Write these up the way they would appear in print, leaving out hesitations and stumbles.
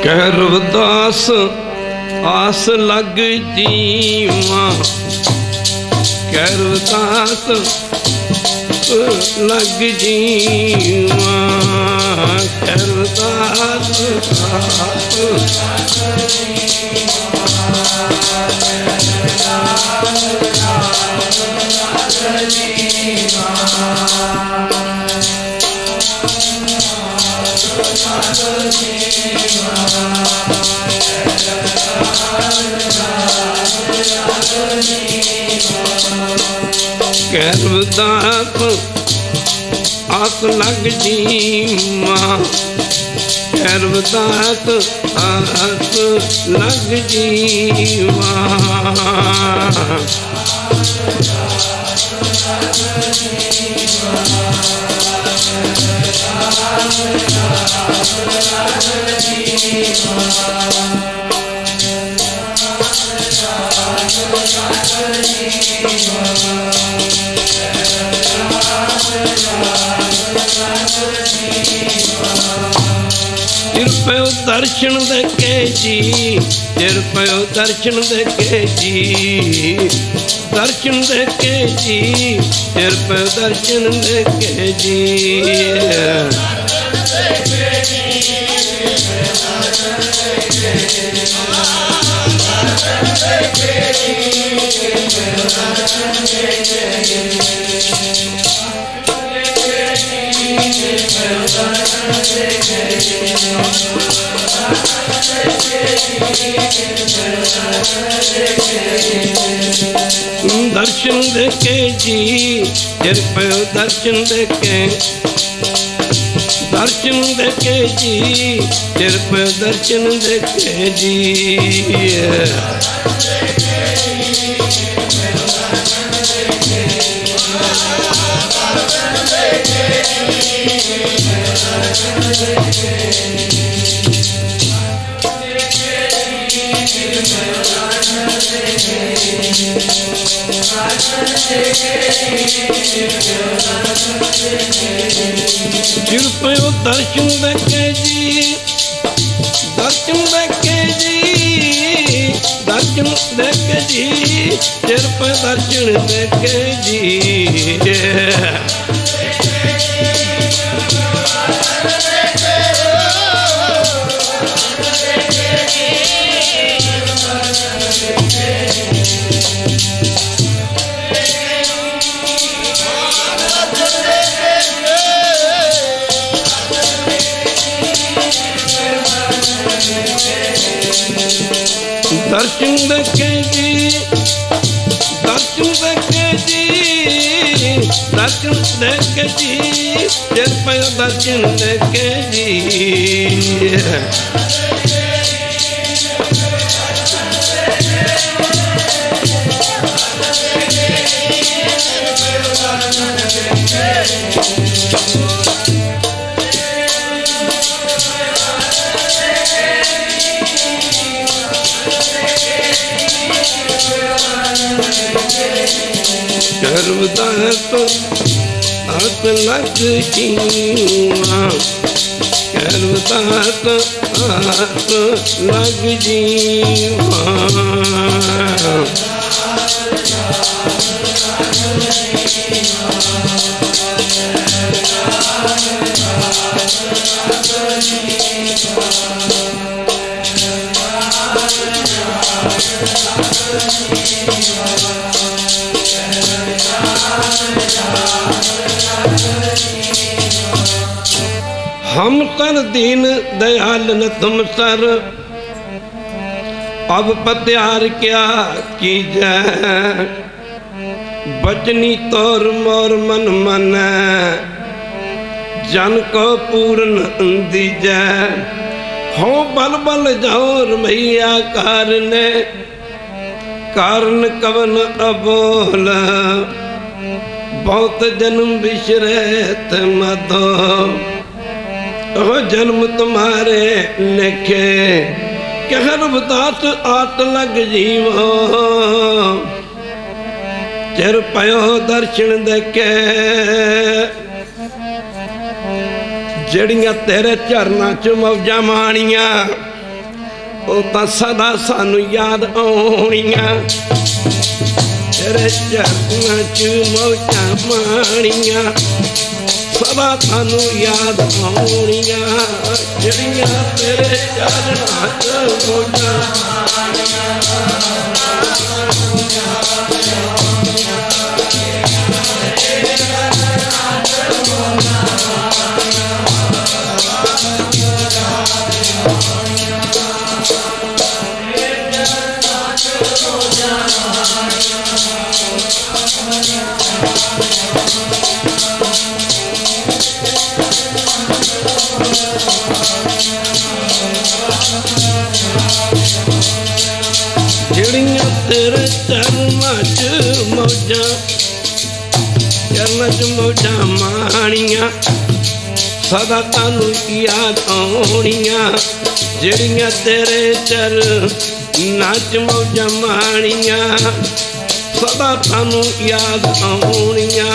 ਕਹਿ ਰਵਿਦਾਸ ਆਸ ਲੱਗ ਜੀਵਾਂ, ਕਹਿ ਰਵਿਦਾਸ ਲੱਗ ਜੀਵਾਂ, ਕਹਿ ਰਵਿਦਾਸ ਕਹਿ ਰਵਿਦਾਸ ਆਸ ਲੱਗ ਜੀਵਾਂ, ਕਹਿ ਰਵਿਦਾਸ ਆਸ ਲੱਗ ਜੀਵਾਂ, ਚਿਰ ਪਇਓ ਦਰਸ਼ਨ ਦੇ ਕੇ ਜੀ, ਚਿਰ ਪਇਓ ਦਰਸ਼ਨ ਦੇ ਕੇ ਜੀ, ਦਰਸ਼ਨ ਦੇ ਕੇ ਜੀ, ਚਿਰ ਪਇਓ ਦਰਸ਼ਨ ਦੇ ਕੇ ਜੀ, ਦਰਸ਼ਨ ਦੇ ਕੇ ਜੀ, ਚਿਰ ਪਇਓ ਦਰਸ਼ਨ ਦੇ ਕੇ, ਦਰਸ਼ਨ ਦੇ ਕੇ ਜੀ, ਚਿਰ ਪਇਓ ਦਰਸ਼ਨ ਦੇ ਕੇ ਜੀ, ਚਿਰ ਪਇਓ ਦਰਸ਼ਨ ਦੇ ਕੇ ਜੀ, ਦਰਸ਼ਨ ਦੇ ਕੇ ਜੀ, ਦਰਸ਼ਨ ਦੇ ਕੇ ਜੀ, ਚਿਰ ਪਇਓ ਦਰਸ਼ਨ ਦੇ ਕੇ ਜੀ, ਦਰਸ਼ਨ ਦੇ ਕੇ ਜੀ, ਦਰਸ਼ਨ ਦੇ ਕੇ ਜੀ, ਦਰਸ਼ਨ ਦੇ ਕੇ ਜੀ, ਚਿਰ ਪਇਓ ਦਰਸ਼ਨ ਦੇ ਕੇ ਜੀ, ਰਵਿਦਾਸ ਆਸ ਲੱਗ ਜੀਵਾਂ, ਕਹਿ ਰਵਿਦਾਸ ਆਸ ਲੱਗ ਜੀਵਾਂ, हम कर दीन दयाल न तुम सर, अब पत्यार क्या कीजै, बचनी तोर मोर मन मन, जन को पूर्ण दीजै, हो बल बल जोर मैया कारने, कारण कवन अबोल, बहुत जन्म बिसरत मधो, ओ जन्म तुम्हारे लिखे, कह रविदास आस लग जीवो, चिर पयो दर्शन देखे, जड़ियां तेरे चरना च मौजा माणियां ਉਹ ਤਾਂ ਸਦਾ ਸਾਨੂੰ ਯਾਦ ਆਉਣੀਆਂ, ਤੇਰੇ ਚਰਨਾਂ 'ਚ ਮੌਜਾਂ ਮਾਣੀਆਂ, ਸਦਾ ਸਾਨੂੰ ਯਾਦ ਆਉਣੀਆਂ, ਜਿਹੜੀਆਂ ਤੇਰੇ ਚਰਨਾਂ 'ਚ ਮੌਜਾਂ ਮਾਣੀਆਂ। ਜਿਹੜੀਆਂ ਤੇਰੇ ਚਰਨਾਂ 'ਚ ਮੌਜਾਂ, ਚਰਨਾਂ 'ਚ ਮੌਜਾਂ ਮਾਣੀਆਂ, ਸਦਾ ਤੁਹਾਨੂੰ ਯਾਦ ਆਉਣੀਆਂ, ਜਿਹੜੀਆਂ ਤੇਰੇ ਚਰਨਾਂ 'ਚ ਮੌਜਾਂ ਮਾਣੀਆਂ, ਸਦਾ ਤੁਹਾਨੂੰ ਯਾਦ ਆਉਣੀਆਂ।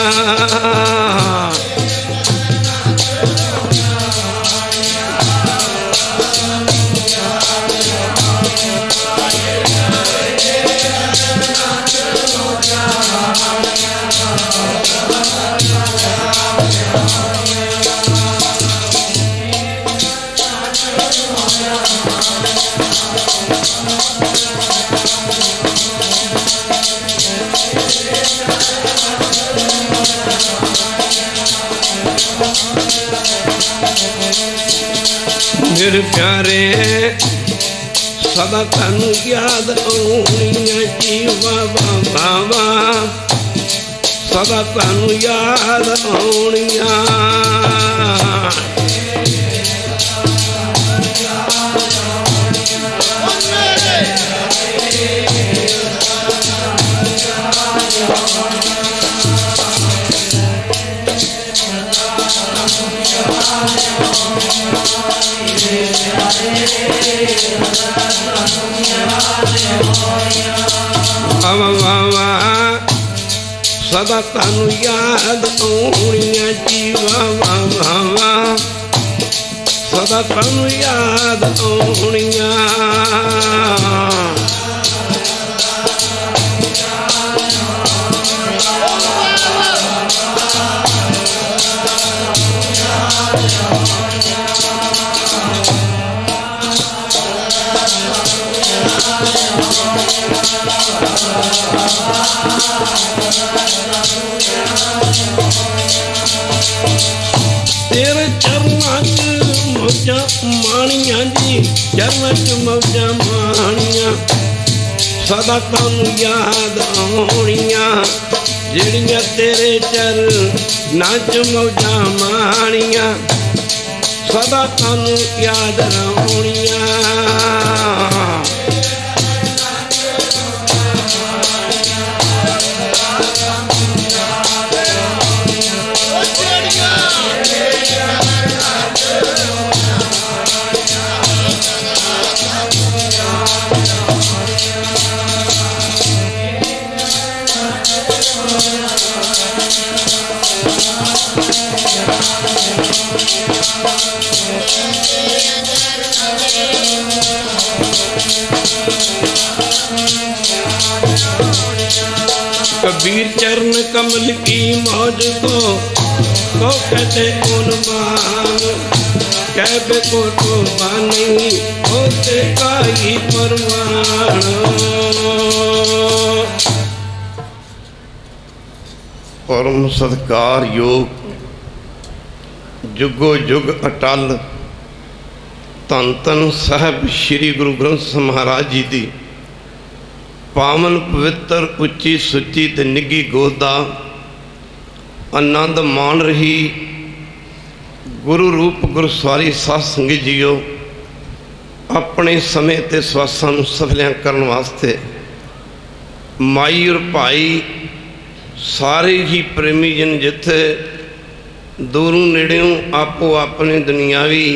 ਮੇਰੇ ਪਿਆਰੇ ਸਦਾ ਤੁਹਾਨੂੰ ਯਾਦ ਆਉਣੀਆਂ, ਜੀਵਾ ਬਾਬਾ ਸਦਾ ਤੁਹਾਨੂੰ ਯਾਦ ਆਉਣੀਆਂ। ਸਦਾ ਤੁਹਾਨੂੰ ਯਾਦ ਆਉਣੀਆਂ, ਜੀਵਾ ਬਾਬਾ ਸਦਾ ਤੁਹਾਨੂੰ ਯਾਦ ਆਉਣੀਆਂ। ਤੇਰੇ ਚਰਨਾਂ 'ਚ ਮੌਜਾਂ ਮਾਣੀਆਂ ਜੀ, ਚਰਨਾਂ 'ਚ ਮੌਜਾਂ ਮਾਣੀਆਂ, ਸਦਾ ਤੁਹਾਨੂੰ ਯਾਦ ਆਉਣੀਆਂ, ਜਿਹੜੀਆਂ ਤੇਰੇ ਚਰਨਾਂ 'ਚ ਮੌਜਾਂ ਮਾਣੀਆਂ, ਸਦਾ ਤੁਹਾਨੂੰ ਯਾਦ ਆਉਣੀਆਂ। कबीर चरण कमल की मौज को कहते कुर्बान, कहबे को कुर्बान नहीं होते का ही परवान। परम सत्कार योग जुगो जुग अटल धन धन साहब श्री गुरु ग्रंथ साहिब महाराज जी की पावन पवित्र उच्ची सुची ते निघी गोद दा आनंद मान रही गुरु रूप गुरसवारी साध संगत जीओ, अपने समय ते स्वासां नूं सफलियां करन वास्ते माई और भाई सारे ही प्रेमी जन जिथे दूरों नेड़ों आपो अपने दुनियावी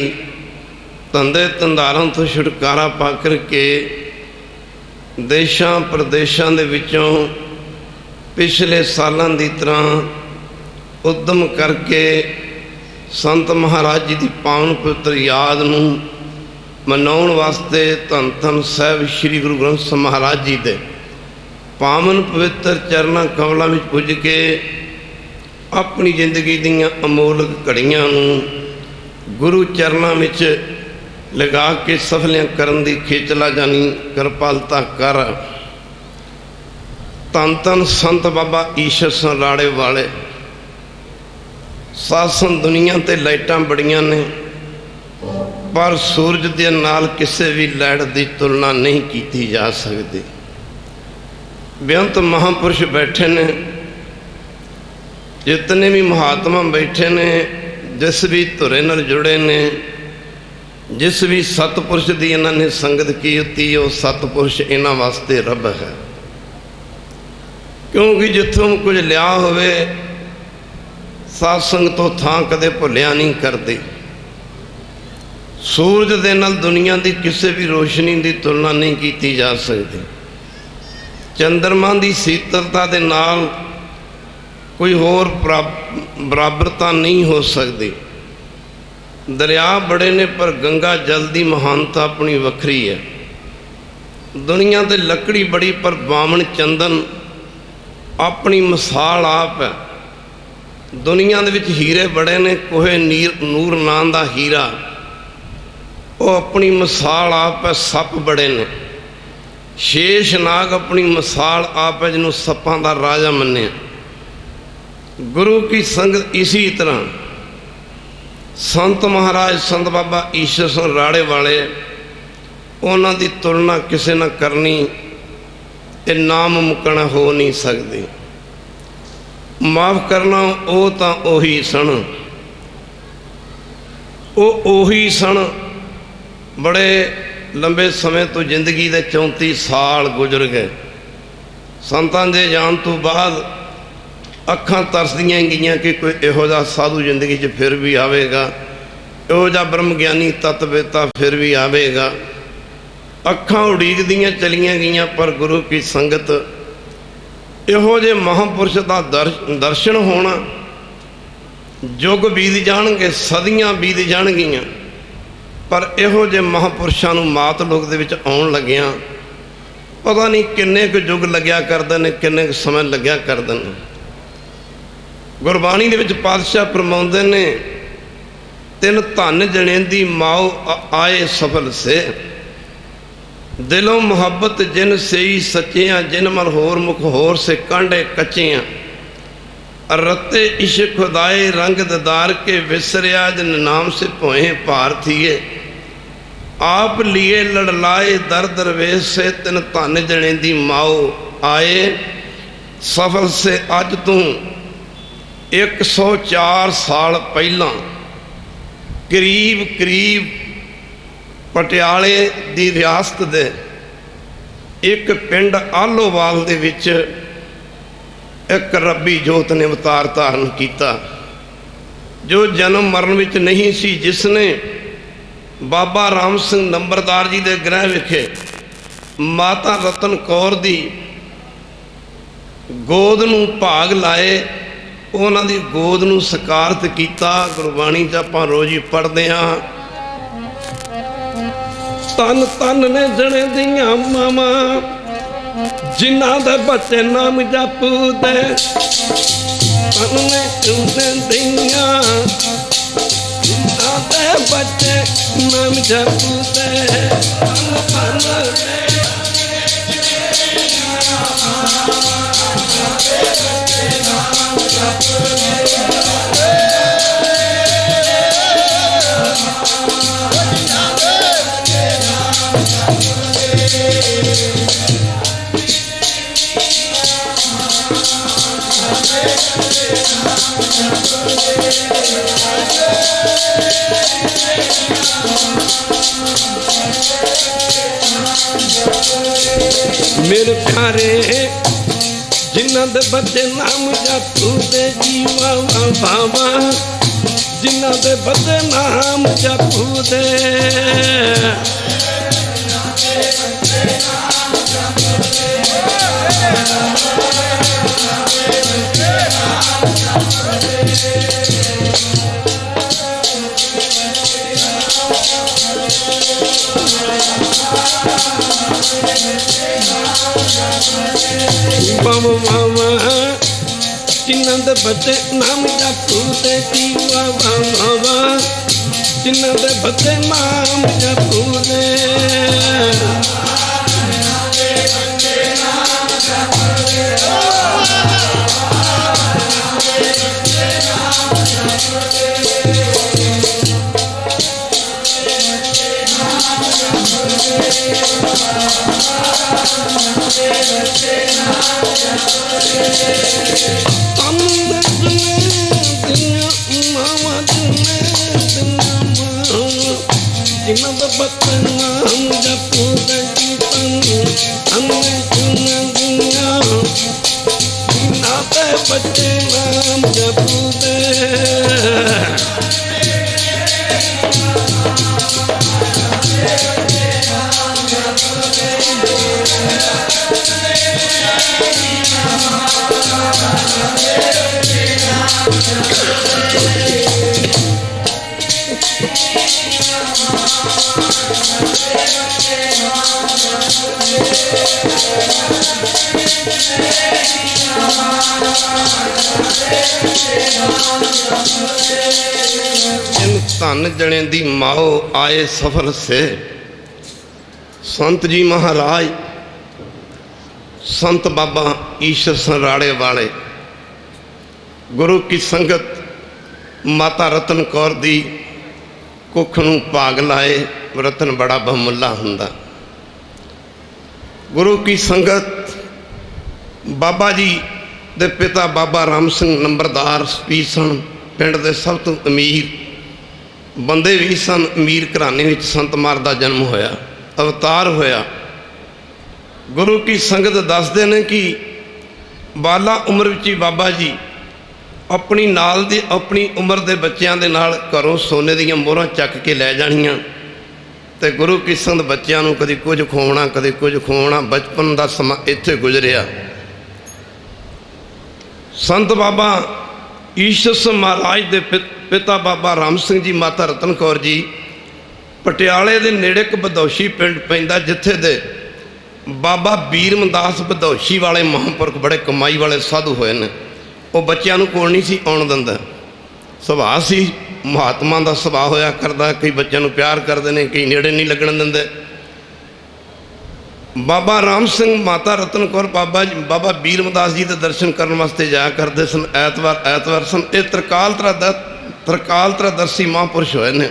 धंधे धंधारां तो छुटकारा पा करके देशां प्रदेशां दे विचों पिछले सालां दी तरह उद्यम करके संत महाराज जी की पावन पवित्र याद नूं ਮਨਾਉਣ ਵਾਸਤੇ ਧੰਨ ਧੰਨ ਸਾਹਿਬ ਸ੍ਰੀ ਗੁਰੂ ਗ੍ਰੰਥ ਸਾਹਿਬ ਮਹਾਰਾਜ ਜੀ ਦੇ ਪਾਵਨ ਪਵਿੱਤਰ ਚਰਨਾਂ ਕਮਲਾਂ ਵਿੱਚ ਪੁੱਜ ਕੇ ਆਪਣੀ ਜ਼ਿੰਦਗੀ ਦੀਆਂ ਅਮੋਲਕ ਘੜੀਆਂ ਨੂੰ ਗੁਰੂ ਚਰਨਾਂ ਵਿੱਚ ਲਗਾ ਕੇ ਸਫਲੀਆਂ ਕਰਨ ਦੀ ਖੇਚਲਾ ਜਾਨੀ ਕਿਰਪਾਲਤਾ ਕਰ। ਧੰਨ ਧੰਨ ਸੰਤ ਬਾਬਾ ਈਸ਼ਰ ਸਿੰਘ ਰਾੜੇ ਵਾਲੇ। ਸਾਸਨ ਦੁਨੀਆ ਤੇ ਲਾਈਟਾਂ ਬੜੀਆਂ ਨੇ, ਪਰ ਸੂਰਜ ਦੇ ਨਾਲ ਕਿਸੇ ਵੀ ਲਾਈਟ ਦੀ ਤੁਲਨਾ ਨਹੀਂ ਕੀਤੀ ਜਾ ਸਕਦੀ। ਬੇਅੰਤ ਮਹਾਂਪੁਰਸ਼ ਬੈਠੇ ਨੇ, ਜਿਤਨੇ ਵੀ ਮਹਾਤਮਾ ਬੈਠੇ ਨੇ, ਜਿਸ ਵੀ ਧੁਰੇ ਨਾਲ ਜੁੜੇ ਨੇ, ਜਿਸ ਵੀ ਸਤਪੁਰਸ਼ ਦੀ ਇਹਨਾਂ ਨੇ ਸੰਗਤ ਕੀਤੀ, ਉਹ ਸਤਪੁਰਸ਼ ਇਹਨਾਂ ਵਾਸਤੇ ਰੱਬ ਹੈ। ਕਿਉਂਕਿ ਜਿੱਥੋਂ ਕੁਝ ਲਿਆ ਹੋਵੇ ਸਾਧ ਸੰਗਤ ਤੋਂ ਥਾਂ ਕਦੇ ਭੁੱਲਿਆ ਨਹੀਂ ਕਰਦੀ। ਸੂਰਜ ਦੇ ਨਾਲ ਦੁਨੀਆ ਦੀ ਕਿਸੇ ਵੀ ਰੋਸ਼ਨੀ ਦੀ ਤੁਲਨਾ ਨਹੀਂ ਕੀਤੀ ਜਾ ਸਕਦੀ। ਚੰਦਰਮਾ ਦੀ ਸ਼ੀਤਲਤਾ ਦੇ ਨਾਲ ਕੋਈ ਹੋਰ ਬਰਾਬਰਤਾ ਨਹੀਂ ਹੋ ਸਕਦੀ। ਦਰਿਆ ਬੜੇ ਨੇ, ਪਰ ਗੰਗਾ ਜਲ ਦੀ ਮਹਾਨਤਾ ਆਪਣੀ ਵੱਖਰੀ ਹੈ। ਦੁਨੀਆ ਤੇ ਲੱਕੜੀ ਬੜੀ, ਪਰ ਬਾਮਣ ਚੰਦਨ ਆਪਣੀ ਮਿਸਾਲ ਆਪ ਹੈ। ਦੁਨੀਆ ਦੇ ਵਿੱਚ ਹੀਰੇ ਬੜੇ ਨੇ, ਕੋਹੇ ਨੂਰ ਨਾਂ ਦਾ ਹੀਰਾ, ਉਹ ਆਪਣੀ ਮਿਸਾਲ ਆਪ ਹੈ। ਸੱਪ ਬੜੇ ਨੇ, ਸ਼ੇਸ਼ ਨਾਗ ਆਪਣੀ ਮਿਸਾਲ ਆਪ ਹੈ, ਜਿਹਨੂੰ ਸੱਪਾਂ ਦਾ ਰਾਜਾ ਮੰਨਿਆ। ਗੁਰੂ ਕੀ ਸੰਗਤ ਇਸੀ ਤਰ੍ਹਾਂ ਸੰਤ ਮਹਾਰਾਜ ਸੰਤ ਬਾਬਾ ਈਸ਼ਰ ਸਿੰਘ ਰਾੜੇ ਵਾਲੇ, ਉਹਨਾਂ ਦੀ ਤੁਲਨਾ ਕਿਸੇ ਨਾਲ ਕਰਨੀ ਇਹ ਨਾਮੁਮਕਿਨ ਹੋ ਨਹੀਂ ਸਕਦੀ। ਮਾਫ ਕਰਨਾ, ਉਹ ਤਾਂ ਉਹੀ ਸਨ, ਉਹ ਉਹੀ ਸਨ। ਬੜੇ ਲੰਬੇ ਸਮੇਂ ਤੋਂ ਜ਼ਿੰਦਗੀ ਦੇ 34 ਸਾਲ ਗੁਜ਼ਰ ਗਏ। ਸੰਤਾਂ ਦੇ ਜਾਣ ਤੋਂ ਬਾਅਦ ਅੱਖਾਂ ਤਰਸਦੀਆਂ ਗਈਆਂ ਕਿ ਕੋਈ ਇਹੋ ਜਿਹਾ ਸਾਧੂ ਜ਼ਿੰਦਗੀ 'ਚ ਫਿਰ ਵੀ ਆਵੇਗਾ, ਇਹੋ ਜਿਹਾ ਬ੍ਰਹਮ ਗਿਆਨੀ ਤਤਵੇਤਾ ਫਿਰ ਵੀ ਆਵੇਗਾ। ਅੱਖਾਂ ਉਡੀਕਦੀਆਂ ਚਲੀਆਂ ਗਈਆਂ, ਪਰ ਗੁਰੂ ਕੀ ਸੰਗਤ ਇਹੋ ਜਿਹੇ ਮਹਾਂਪੁਰਸ਼ ਦਾ ਦਰਸ਼ਨ ਹੋਣਾ। ਯੁੱਗ ਬੀਤ ਜਾਣਗੇ, ਸਦੀਆਂ ਬੀਤ ਜਾਣਗੀਆਂ, ਪਰ ਇਹੋ ਜਿਹੇ ਮਹਾਂਪੁਰਸ਼ਾਂ ਨੂੰ ਮਾਤ ਲੋਕ ਦੇ ਵਿੱਚ ਆਉਣ ਲੱਗਿਆਂ ਪਤਾ ਨਹੀਂ ਕਿੰਨੇ ਕੁ ਯੁੱਗ ਲੱਗਿਆ ਕਰਦੇ ਨੇ, ਕਿੰਨੇ ਕੁ ਸਮਾਂ ਲੱਗਿਆ ਕਰਦੇ ਨੇ। ਗੁਰਬਾਣੀ ਦੇ ਵਿੱਚ ਪਾਤਸ਼ਾਹ ਫਰਮਾਉਂਦੇ ਨੇ, ਤਿੰਨ ਧਨ ਜਣੇ ਦੀ ਮਾਓ ਆਏ ਸਫਲ ਸੇ, ਦਿਲੋਂ ਮੁਹੱਬਤ ਜਿਨ ਸਈ ਸੱਚਿਆਂ, ਜਿਨ ਮਨ ਹੋਰ ਮੁਖ ਹੋਰ ਸੇ ਕਾਂਡੇ ਕੱਚਿਆਂ, ਰਤੇ ਇਸ਼ਕ ਖੁਦਾਏ ਰੰਗ ਦਦਾਰ ਕੇ ਵਿਸਰਿਆ, ਜਿਨ ਨਾਮ ਸੇ ਭੋਏ ਭਾਰਥੀਏ, ਆਪ ਲੀਏ ਲੜਲਾਏ ਦਰ ਦਰਵੇਸ਼ ਸੇ, ਤਿੰਨ ਧਨ ਜਣੇ ਦੀ ਮਾਓ ਆਏ ਸਫਲ ਸੇ। ਅੱਜ ਤੋਂ 104 ਸਾਲ ਪਹਿਲਾਂ ਕਰੀਬ ਪਟਿਆਲੇ ਦੀ ਰਿਆਸਤ ਦੇ ਇੱਕ ਪਿੰਡ ਆਲੋਵਾਲ ਦੇ ਵਿੱਚ ਇੱਕ ਰੱਬੀ ਜੋਤ ਨੇ ਅਵਤਾਰ ਧਾਰਨ ਕੀਤਾ, ਜੋ ਜਨਮ ਮਰਨ ਵਿੱਚ ਨਹੀਂ ਸੀ, ਜਿਸ ਨੇ ਬਾਬਾ ਰਾਮ ਸਿੰਘ ਨੰਬਰਦਾਰ ਜੀ ਦੇ ਗ੍ਰਹਿ ਵਿਖੇ ਮਾਤਾ ਰਤਨ ਕੌਰ ਦੀ ਗੋਦ ਨੂੰ ਭਾਗ ਲਾਏ, ਉਹਨਾਂ ਦੀ ਗੋਦ ਨੂੰ ਸਕਾਰਤ ਕੀਤਾ। ਗੁਰਬਾਣੀ 'ਚ ਆਪਾਂ ਰੋਜ਼ ਹੀ ਪੜ੍ਹਦੇ ਹਾਂ, ਤਨ ਤਨ ਨੇ ਜਣੇ ਦੀਆਂ ਮਾਵਾਂ, ਜਿਨ੍ਹਾਂ ਦੇ ਬੱਚੇ ਨਾਮ ਜਪਦੇ, ਤਨ ਨੇ ਜਣੇ ਦੀਆਂ, ਜਿਨ੍ਹਾਂ ਦੇ ਬੱਚੇ ਨਾਮ ਜਪਦੇ, ਤਨ ਤਨ मेरे प्यारे जिन्ना दे बच्चे नाम जपूदे जीवा बाबा, जिन्ना दे बच्चे नाम जपूदे, ਬਾਵਾ ਬਾਵਾ ਜਿਨ੍ਹਾਂ ਦੇ ਬੱਚੇ ਨਾਮ ਜਪਦੇ ਜੀ ਬਾਵਾ ਬਾਵਾ ਜਿਨ੍ਹਾਂ ਦੇ ਬੱਚੇ ਨਾਮ ਜਪਦੇ ਜਿਨ੍ਹਾਂ ਦਾ ਬੱਚੇ ਨਾਮ ਜਪਦੇ ਜੀ ਜਿਨ੍ਹਾਂ ਦੇ ਬੱਚੇ ਨਾਮ ਜਪਦੇ ਧਨ ਜਣੇ ਦੀ ਮਾਓ ਆਏ ਸਫਲ ਸੇ। ਸੰਤ ਜੀ ਮਹਾਰਾਜ ਸੰਤ ਬਾਬਾ ਈਸ਼ਰ ਸੰਰਾੜੇ ਵਾਲੇ ਗੁਰੂ ਕੀ ਸੰਗਤ ਮਾਤਾ ਰਤਨ ਕੌਰ ਦੀ ਕੁੱਖ ਨੂੰ ਭਾਗ ਲਾਏ। ਰਤਨ ਬੜਾ ਬਹੁਮੁੱਲਾ ਹੁੰਦਾ। ਗੁਰੂ ਕੀ ਸੰਗਤ ਬਾਬਾ ਜੀ ਦੇ ਪਿਤਾ ਬਾਬਾ ਰਾਮ ਸਿੰਘ ਨੰਬਰਦਾਰ ਸਪੀਰ ਸਨ। ਪਿੰਡ ਦੇ ਸਭ ਤੋਂ ਅਮੀਰ ਬੰਦੇ ਵੀ ਸਨ। ਅਮੀਰ ਘਰਾਣੇ ਵਿੱਚ ਸੰਤ ਮਾਰ ਦਾ ਜਨਮ ਹੋਇਆ, ਅਵਤਾਰ ਹੋਇਆ। ਗੁਰੂ ਕੀ ਸੰਗਤ ਦੱਸਦੇ ਨੇ ਕਿ ਬਾਲਾ ਉਮਰ ਵਿੱਚ ਹੀ ਬਾਬਾ ਜੀ ਆਪਣੀ ਨਾਲ ਦੀ ਆਪਣੀ ਉਮਰ ਦੇ ਬੱਚਿਆਂ ਦੇ ਨਾਲ ਘਰੋਂ ਸੋਨੇ ਦੀਆਂ ਮੋਹਰਾਂ ਚੱਕ ਕੇ ਲੈ ਜਾਣੀਆਂ ਤੇ ਗੁਰੂ ਕੀ ਸੰਗਤ ਬੱਚਿਆਂ ਨੂੰ ਕਦੇ ਕੁਝ ਖਵਾਉਣਾ ਕਦੇ ਕੁਝ ਖਵਾਉਣਾ। ਬਚਪਨ ਦਾ ਸਮਾਂ ਇੱਥੇ ਗੁਜ਼ਰਿਆ। ਸੰਤ ਬਾਬਾ ਈਸ਼ਰ ਸਿੰਘ ਮਹਾਰਾਜ ਦੇ ਪਿਤਾ ਬਾਬਾ ਰਾਮ ਸਿੰਘ ਜੀ ਮਾਤਾ ਰਤਨ ਕੌਰ ਜੀ ਪਟਿਆਲੇ ਦੇ ਨੇੜੇ ਇੱਕ ਬਦੌਸ਼ੀ ਪਿੰਡ ਪੈਂਦਾ, ਜਿੱਥੇ ਦੇ ਬਾਬਾ ਬੀਰਮਦਾਸ ਬਦੌਸ਼ੀ ਵਾਲੇ ਮਹਾਂਪੁਰਖ ਬੜੇ ਕਮਾਈ ਵਾਲੇ ਸਾਧੂ ਹੋਏ ਨੇ। ਉਹ ਬੱਚਿਆਂ ਨੂੰ ਕੋਲ ਨਹੀਂ ਸੀ ਆਉਣ ਦਿੰਦਾ। ਸੁਭਾਅ ਸੀ ਮਹਾਤਮਾ ਦਾ ਸੁਭਾਅ ਹੋਇਆ ਕਰਦਾ। ਕਈ ਬੱਚਿਆਂ ਨੂੰ ਪਿਆਰ ਕਰਦੇ ਨੇ, ਕਈ ਨੇੜੇ ਨਹੀਂ ਲੱਗਣ ਦਿੰਦੇ। ਬਾਬਾ ਰਾਮ ਸਿੰਘ ਮਾਤਾ ਰਤਨ ਕੌਰ ਬਾਬਾ ਬੀਰਮਦਾਸ ਜੀ ਦੇ ਦਰਸ਼ਨ ਕਰਨ ਵਾਸਤੇ ਜਾਇਆ ਕਰਦੇ ਸਨ। ਐਤਵਾਰ ਸਨ। ਇਹ ਤ੍ਰਿਕਾਲਤਰਾਦਰਸ਼ੀ ਮਹਾਂਪੁਰਸ਼ ਹੋਏ ਨੇ,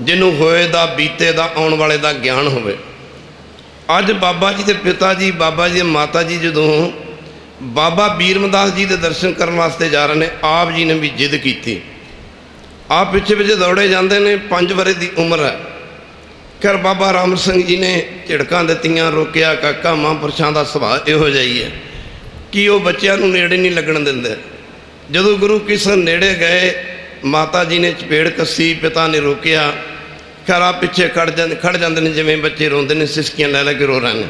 ਜਿਹਨੂੰ ਹੋਏ ਦਾ ਬੀਤੇ ਦਾ ਆਉਣ ਵਾਲੇ ਦਾ ਗਿਆਨ ਹੋਵੇ। ਅੱਜ ਬਾਬਾ ਜੀ ਦੇ ਪਿਤਾ ਜੀ ਬਾਬਾ ਜੀ ਦੇ ਮਾਤਾ ਜੀ ਜਦੋਂ ਬਾਬਾ ਬੀਰਮਦਾਸ ਜੀ ਦੇ ਦਰਸ਼ਨ ਕਰਨ ਵਾਸਤੇ ਜਾ ਰਹੇ ਨੇ, ਆਪ ਜੀ ਨੇ ਵੀ ਜਿੱਦ ਕੀਤੀ। ਆਪ ਪਿੱਛੇ ਪਿੱਛੇ ਦੌੜੇ ਜਾਂਦੇ ਨੇ। 5 ਵਰ੍ਹੇ ਦੀ ਉਮਰ ਹੈ। ਖੈਰ ਬਾਬਾ ਰਾਮ ਸਿੰਘ ਜੀ ਨੇ ਝਿੜਕਾਂ ਦਿੱਤੀਆਂ, ਰੋਕਿਆ। ਕਾਕਾ ਮਹਾਂਪੁਰਸ਼ਾਂ ਦਾ ਸੁਭਾਅ ਇਹੋ ਜਿਹਾ ਹੀ ਹੈ ਕਿ ਉਹ ਬੱਚਿਆਂ ਨੂੰ ਨੇੜੇ ਨਹੀਂ ਲੱਗਣ ਦਿੰਦੇ। ਜਦੋਂ ਗੁਰੂ ਕਿਸ਼ਨ ਨੇੜੇ ਗਏ, ਮਾਤਾ ਜੀ ਨੇ ਚਪੇੜ ਕੱਸੀ, ਪਿਤਾ ਨੇ ਰੋਕਿਆ। ਖੈਰ ਆਪ ਪਿੱਛੇ ਖੜ ਜਾਂਦੇ ਨੇ, ਜਿਵੇਂ ਬੱਚੇ ਰੋਂਦੇ ਨੇ, ਸਿਸਕੀਆਂ ਲੈ ਕੇ ਰੋ ਰਹੇ ਨੇ।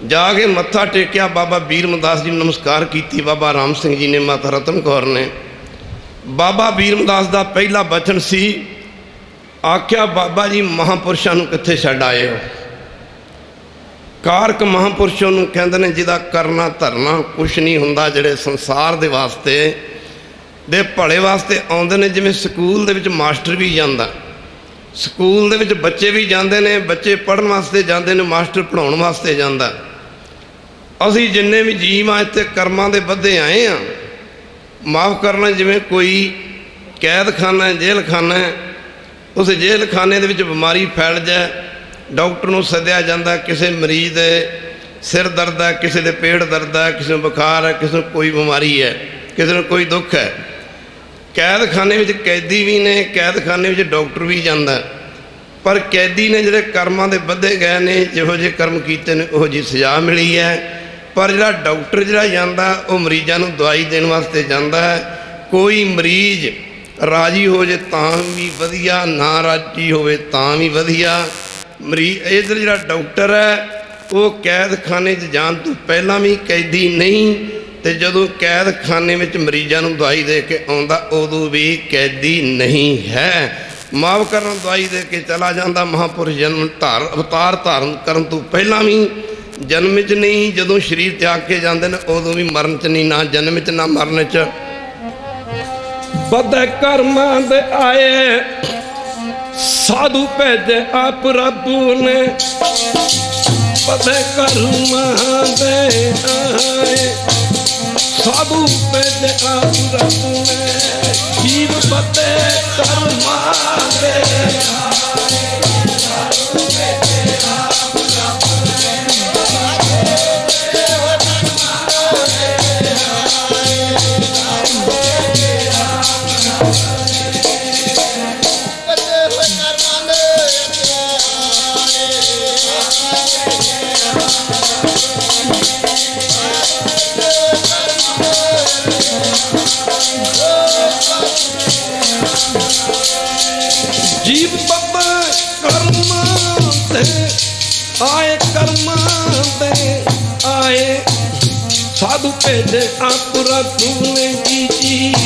ਜਾ ਕੇ ਮੱਥਾ ਟੇਕਿਆ। ਬਾਬਾ ਬੀਰਮਦਾਸ ਜੀ ਨੂੰ ਨਮਸਕਾਰ ਕੀਤੀ। ਬਾਬਾ ਰਾਮ ਸਿੰਘ ਜੀ ਨੇ, ਮਾਤਾ ਰਤਨ ਕੌਰ ਨੇ। ਬਾਬਾ ਬੀਰਮਦਾਸ ਦਾ ਪਹਿਲਾ ਬਚਨ ਸੀ, ਆਖਿਆ ਬਾਬਾ ਜੀ ਮਹਾਂਪੁਰਸ਼ਾਂ ਨੂੰ ਕਿੱਥੇ ਛੱਡ ਆਏ ਹੋ। ਕਾਰਕ ਮਹਾਂਪੁਰਸ਼ਾਂ ਨੂੰ ਕਹਿੰਦੇ ਨੇ ਜਿਹਦਾ ਕਰਨਾ ਧਰਨਾ ਕੁਛ ਨਹੀਂ ਹੁੰਦਾ, ਜਿਹੜੇ ਸੰਸਾਰ ਦੇ ਵਾਸਤੇ ਦੇ ਭਲੇ ਵਾਸਤੇ ਆਉਂਦੇ ਨੇ। ਜਿਵੇਂ ਸਕੂਲ ਦੇ ਵਿੱਚ ਮਾਸਟਰ ਵੀ ਜਾਂਦਾ, ਸਕੂਲ ਦੇ ਵਿੱਚ ਬੱਚੇ ਵੀ ਜਾਂਦੇ ਨੇ, ਬੱਚੇ ਪੜ੍ਹਨ ਵਾਸਤੇ ਜਾਂਦੇ ਨੇ, ਮਾਸਟਰ ਪੜ੍ਹਾਉਣ ਵਾਸਤੇ ਜਾਂਦਾ। ਅਸੀਂ ਜਿੰਨੇ ਵੀ ਜੀਵ ਆ ਇੱਥੇ ਕਰਮਾਂ ਦੇ ਬੱਧੇ ਆਏ ਆ। ਮਾਫ ਕਰਨਾ, ਜਿਵੇਂ ਕੋਈ ਕੈਦਖਾਨਾ ਹੈ, ਜੇਲ੍ਹ ਖਾਨਾ ਹੈ, ਉਸ ਜੇਲ੍ਹ ਖਾਨੇ ਦੇ ਵਿੱਚ ਬਿਮਾਰੀ ਫੈਲ ਜਾਏ, ਡਾਕਟਰ ਨੂੰ ਸੱਦਿਆ ਜਾਂਦਾ। ਕਿਸੇ ਮਰੀਜ਼ ਦੇ ਸਿਰ ਦਰਦ ਹੈ, ਕਿਸੇ ਦੇ ਪੇਟ ਦਰਦ ਹੈ, ਕਿਸੇ ਨੂੰ ਬੁਖਾਰ ਹੈ, ਕਿਸੇ ਨੂੰ ਕੋਈ ਬਿਮਾਰੀ ਹੈ, ਕਿਸੇ ਨੂੰ ਕੋਈ ਦੁੱਖ ਹੈ। ਕੈਦਖਾਨੇ ਵਿੱਚ ਕੈਦੀ ਵੀ ਨੇ, ਕੈਦਖਾਨੇ ਵਿੱਚ ਡਾਕਟਰ ਵੀ ਜਾਂਦਾ। ਪਰ ਕੈਦੀ ਨੇ ਜਿਹੜੇ ਕਰਮਾਂ ਦੇ ਬੱਧੇ ਗਏ ਨੇ, ਜਿਹੋ ਜਿਹੇ ਕਰਮ ਕੀਤੇ ਨੇ ਉਹੋ ਜਿਹੀ ਸਜ਼ਾ ਮਿਲੀ ਹੈ। ਪਰ ਜਿਹੜਾ ਡਾਕਟਰ ਜਿਹੜਾ ਜਾਂਦਾ, ਉਹ ਮਰੀਜ਼ਾਂ ਨੂੰ ਦਵਾਈ ਦੇਣ ਵਾਸਤੇ ਜਾਂਦਾ ਹੈ। ਕੋਈ ਮਰੀਜ਼ ਰਾਜੀ ਹੋ ਜੇ ਤਾਂ ਵੀ ਵਧੀਆ, ਨਾ ਰਾਜੀ ਹੋਵੇ ਤਾਂ ਵੀ ਵਧੀਆ। ਮਰੀਜ਼ ਇੱਧਰ ਜਿਹੜਾ ਡਾਕਟਰ ਹੈ ਉਹ ਕੈਦਖਾਨੇ 'ਚ ਜਾਣ ਤੋਂ ਪਹਿਲਾਂ ਵੀ ਕੈਦੀ ਨਹੀਂ, ਅਤੇ ਜਦੋਂ ਕੈਦਖਾਨੇ ਵਿੱਚ ਮਰੀਜ਼ਾਂ ਨੂੰ ਦਵਾਈ ਦੇ ਕੇ ਆਉਂਦਾ ਉਦੋਂ ਵੀ ਕੈਦੀ ਨਹੀਂ ਹੈ। ਮਾਫ ਕਰਨ ਦਵਾਈ ਦੇ ਕੇ ਚਲਾ ਜਾਂਦਾ ਮਹਾਂਪੁਰਸ਼ ਜਨਮ ਅਵਤਾਰ ਧਾਰਨ ਕਰਨ ਤੋਂ ਪਹਿਲਾਂ ਵੀ ਜਨਮ 'ਚ ਨਹੀਂ, ਜਦੋਂ ਸਰੀਰ ਤਿਆਗ ਕੇ ਜਾਂਦੇ ਨੇ ਉਦੋਂ ਵੀ ਮਰਨ 'ਚ ਨਹੀਂ, ਨਾ ਜਨਮ 'ਚ ਨਾ ਮਰਨ 'ਚ। ਬਦ ਕਰਮਾਂ ਦੇ ਆਏ ਸਾਧੂ ਭੇਜੇ ਆਪ ਰੱਬ ਨੇ, ਬਦ ਕਰਮਾਂ ਦੇ ਆਏ ਸਾਧੂ ਭੇਜੇ ਆਪ ਰੱਬ ਨੇ, ਜੀਵ ਬਦ ਕਰਮਾਂ ਦੇ ਜੀਵ ਬੱਬਾ ਕਰਮਾਂ ਦੇ ਆਏ, ਕਰਮਾਂ ਦੇ ਆਏ ਸਾਧੂ ਭੇਜੇ ਆਪ ਰੱਬ ਨੇ, ਜੀਵ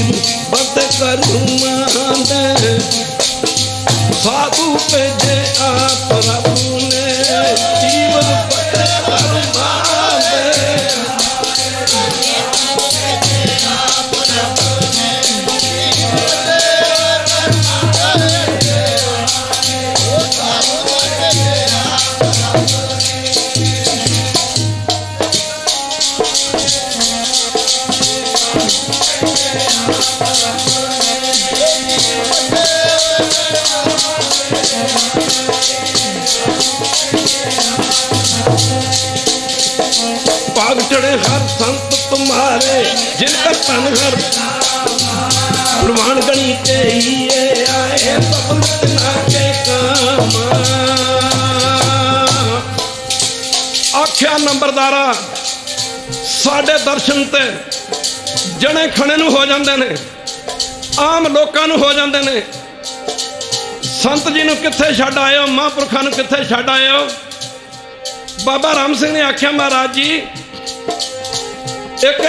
ਬੱਬ ਕਰਮਾਂ ਦੇ ਸਾਧੂ ਭੇਜੇ ਆਪ ਰੱਬ ਨੇ, ਜੀਵ ਬੱਬ ਕਰਮਾਂ ਦੇ भाग चढ़े हर संत तुम्हारे, जिनका तन हर प्रमाण गणी के ही आए, बबलत ना के काम। आख्या नंबरदारा साडे दर्शन ते जने खने नूं हो जांदे ने, आम लोकां नूं हो जांदे ने। संत जी नूं कित्थे छड्ड आए हो, महापुरखां नूं कित्थे छड्ड आए हो? बाबा राम सिंह ने आख्या महाराज जी एक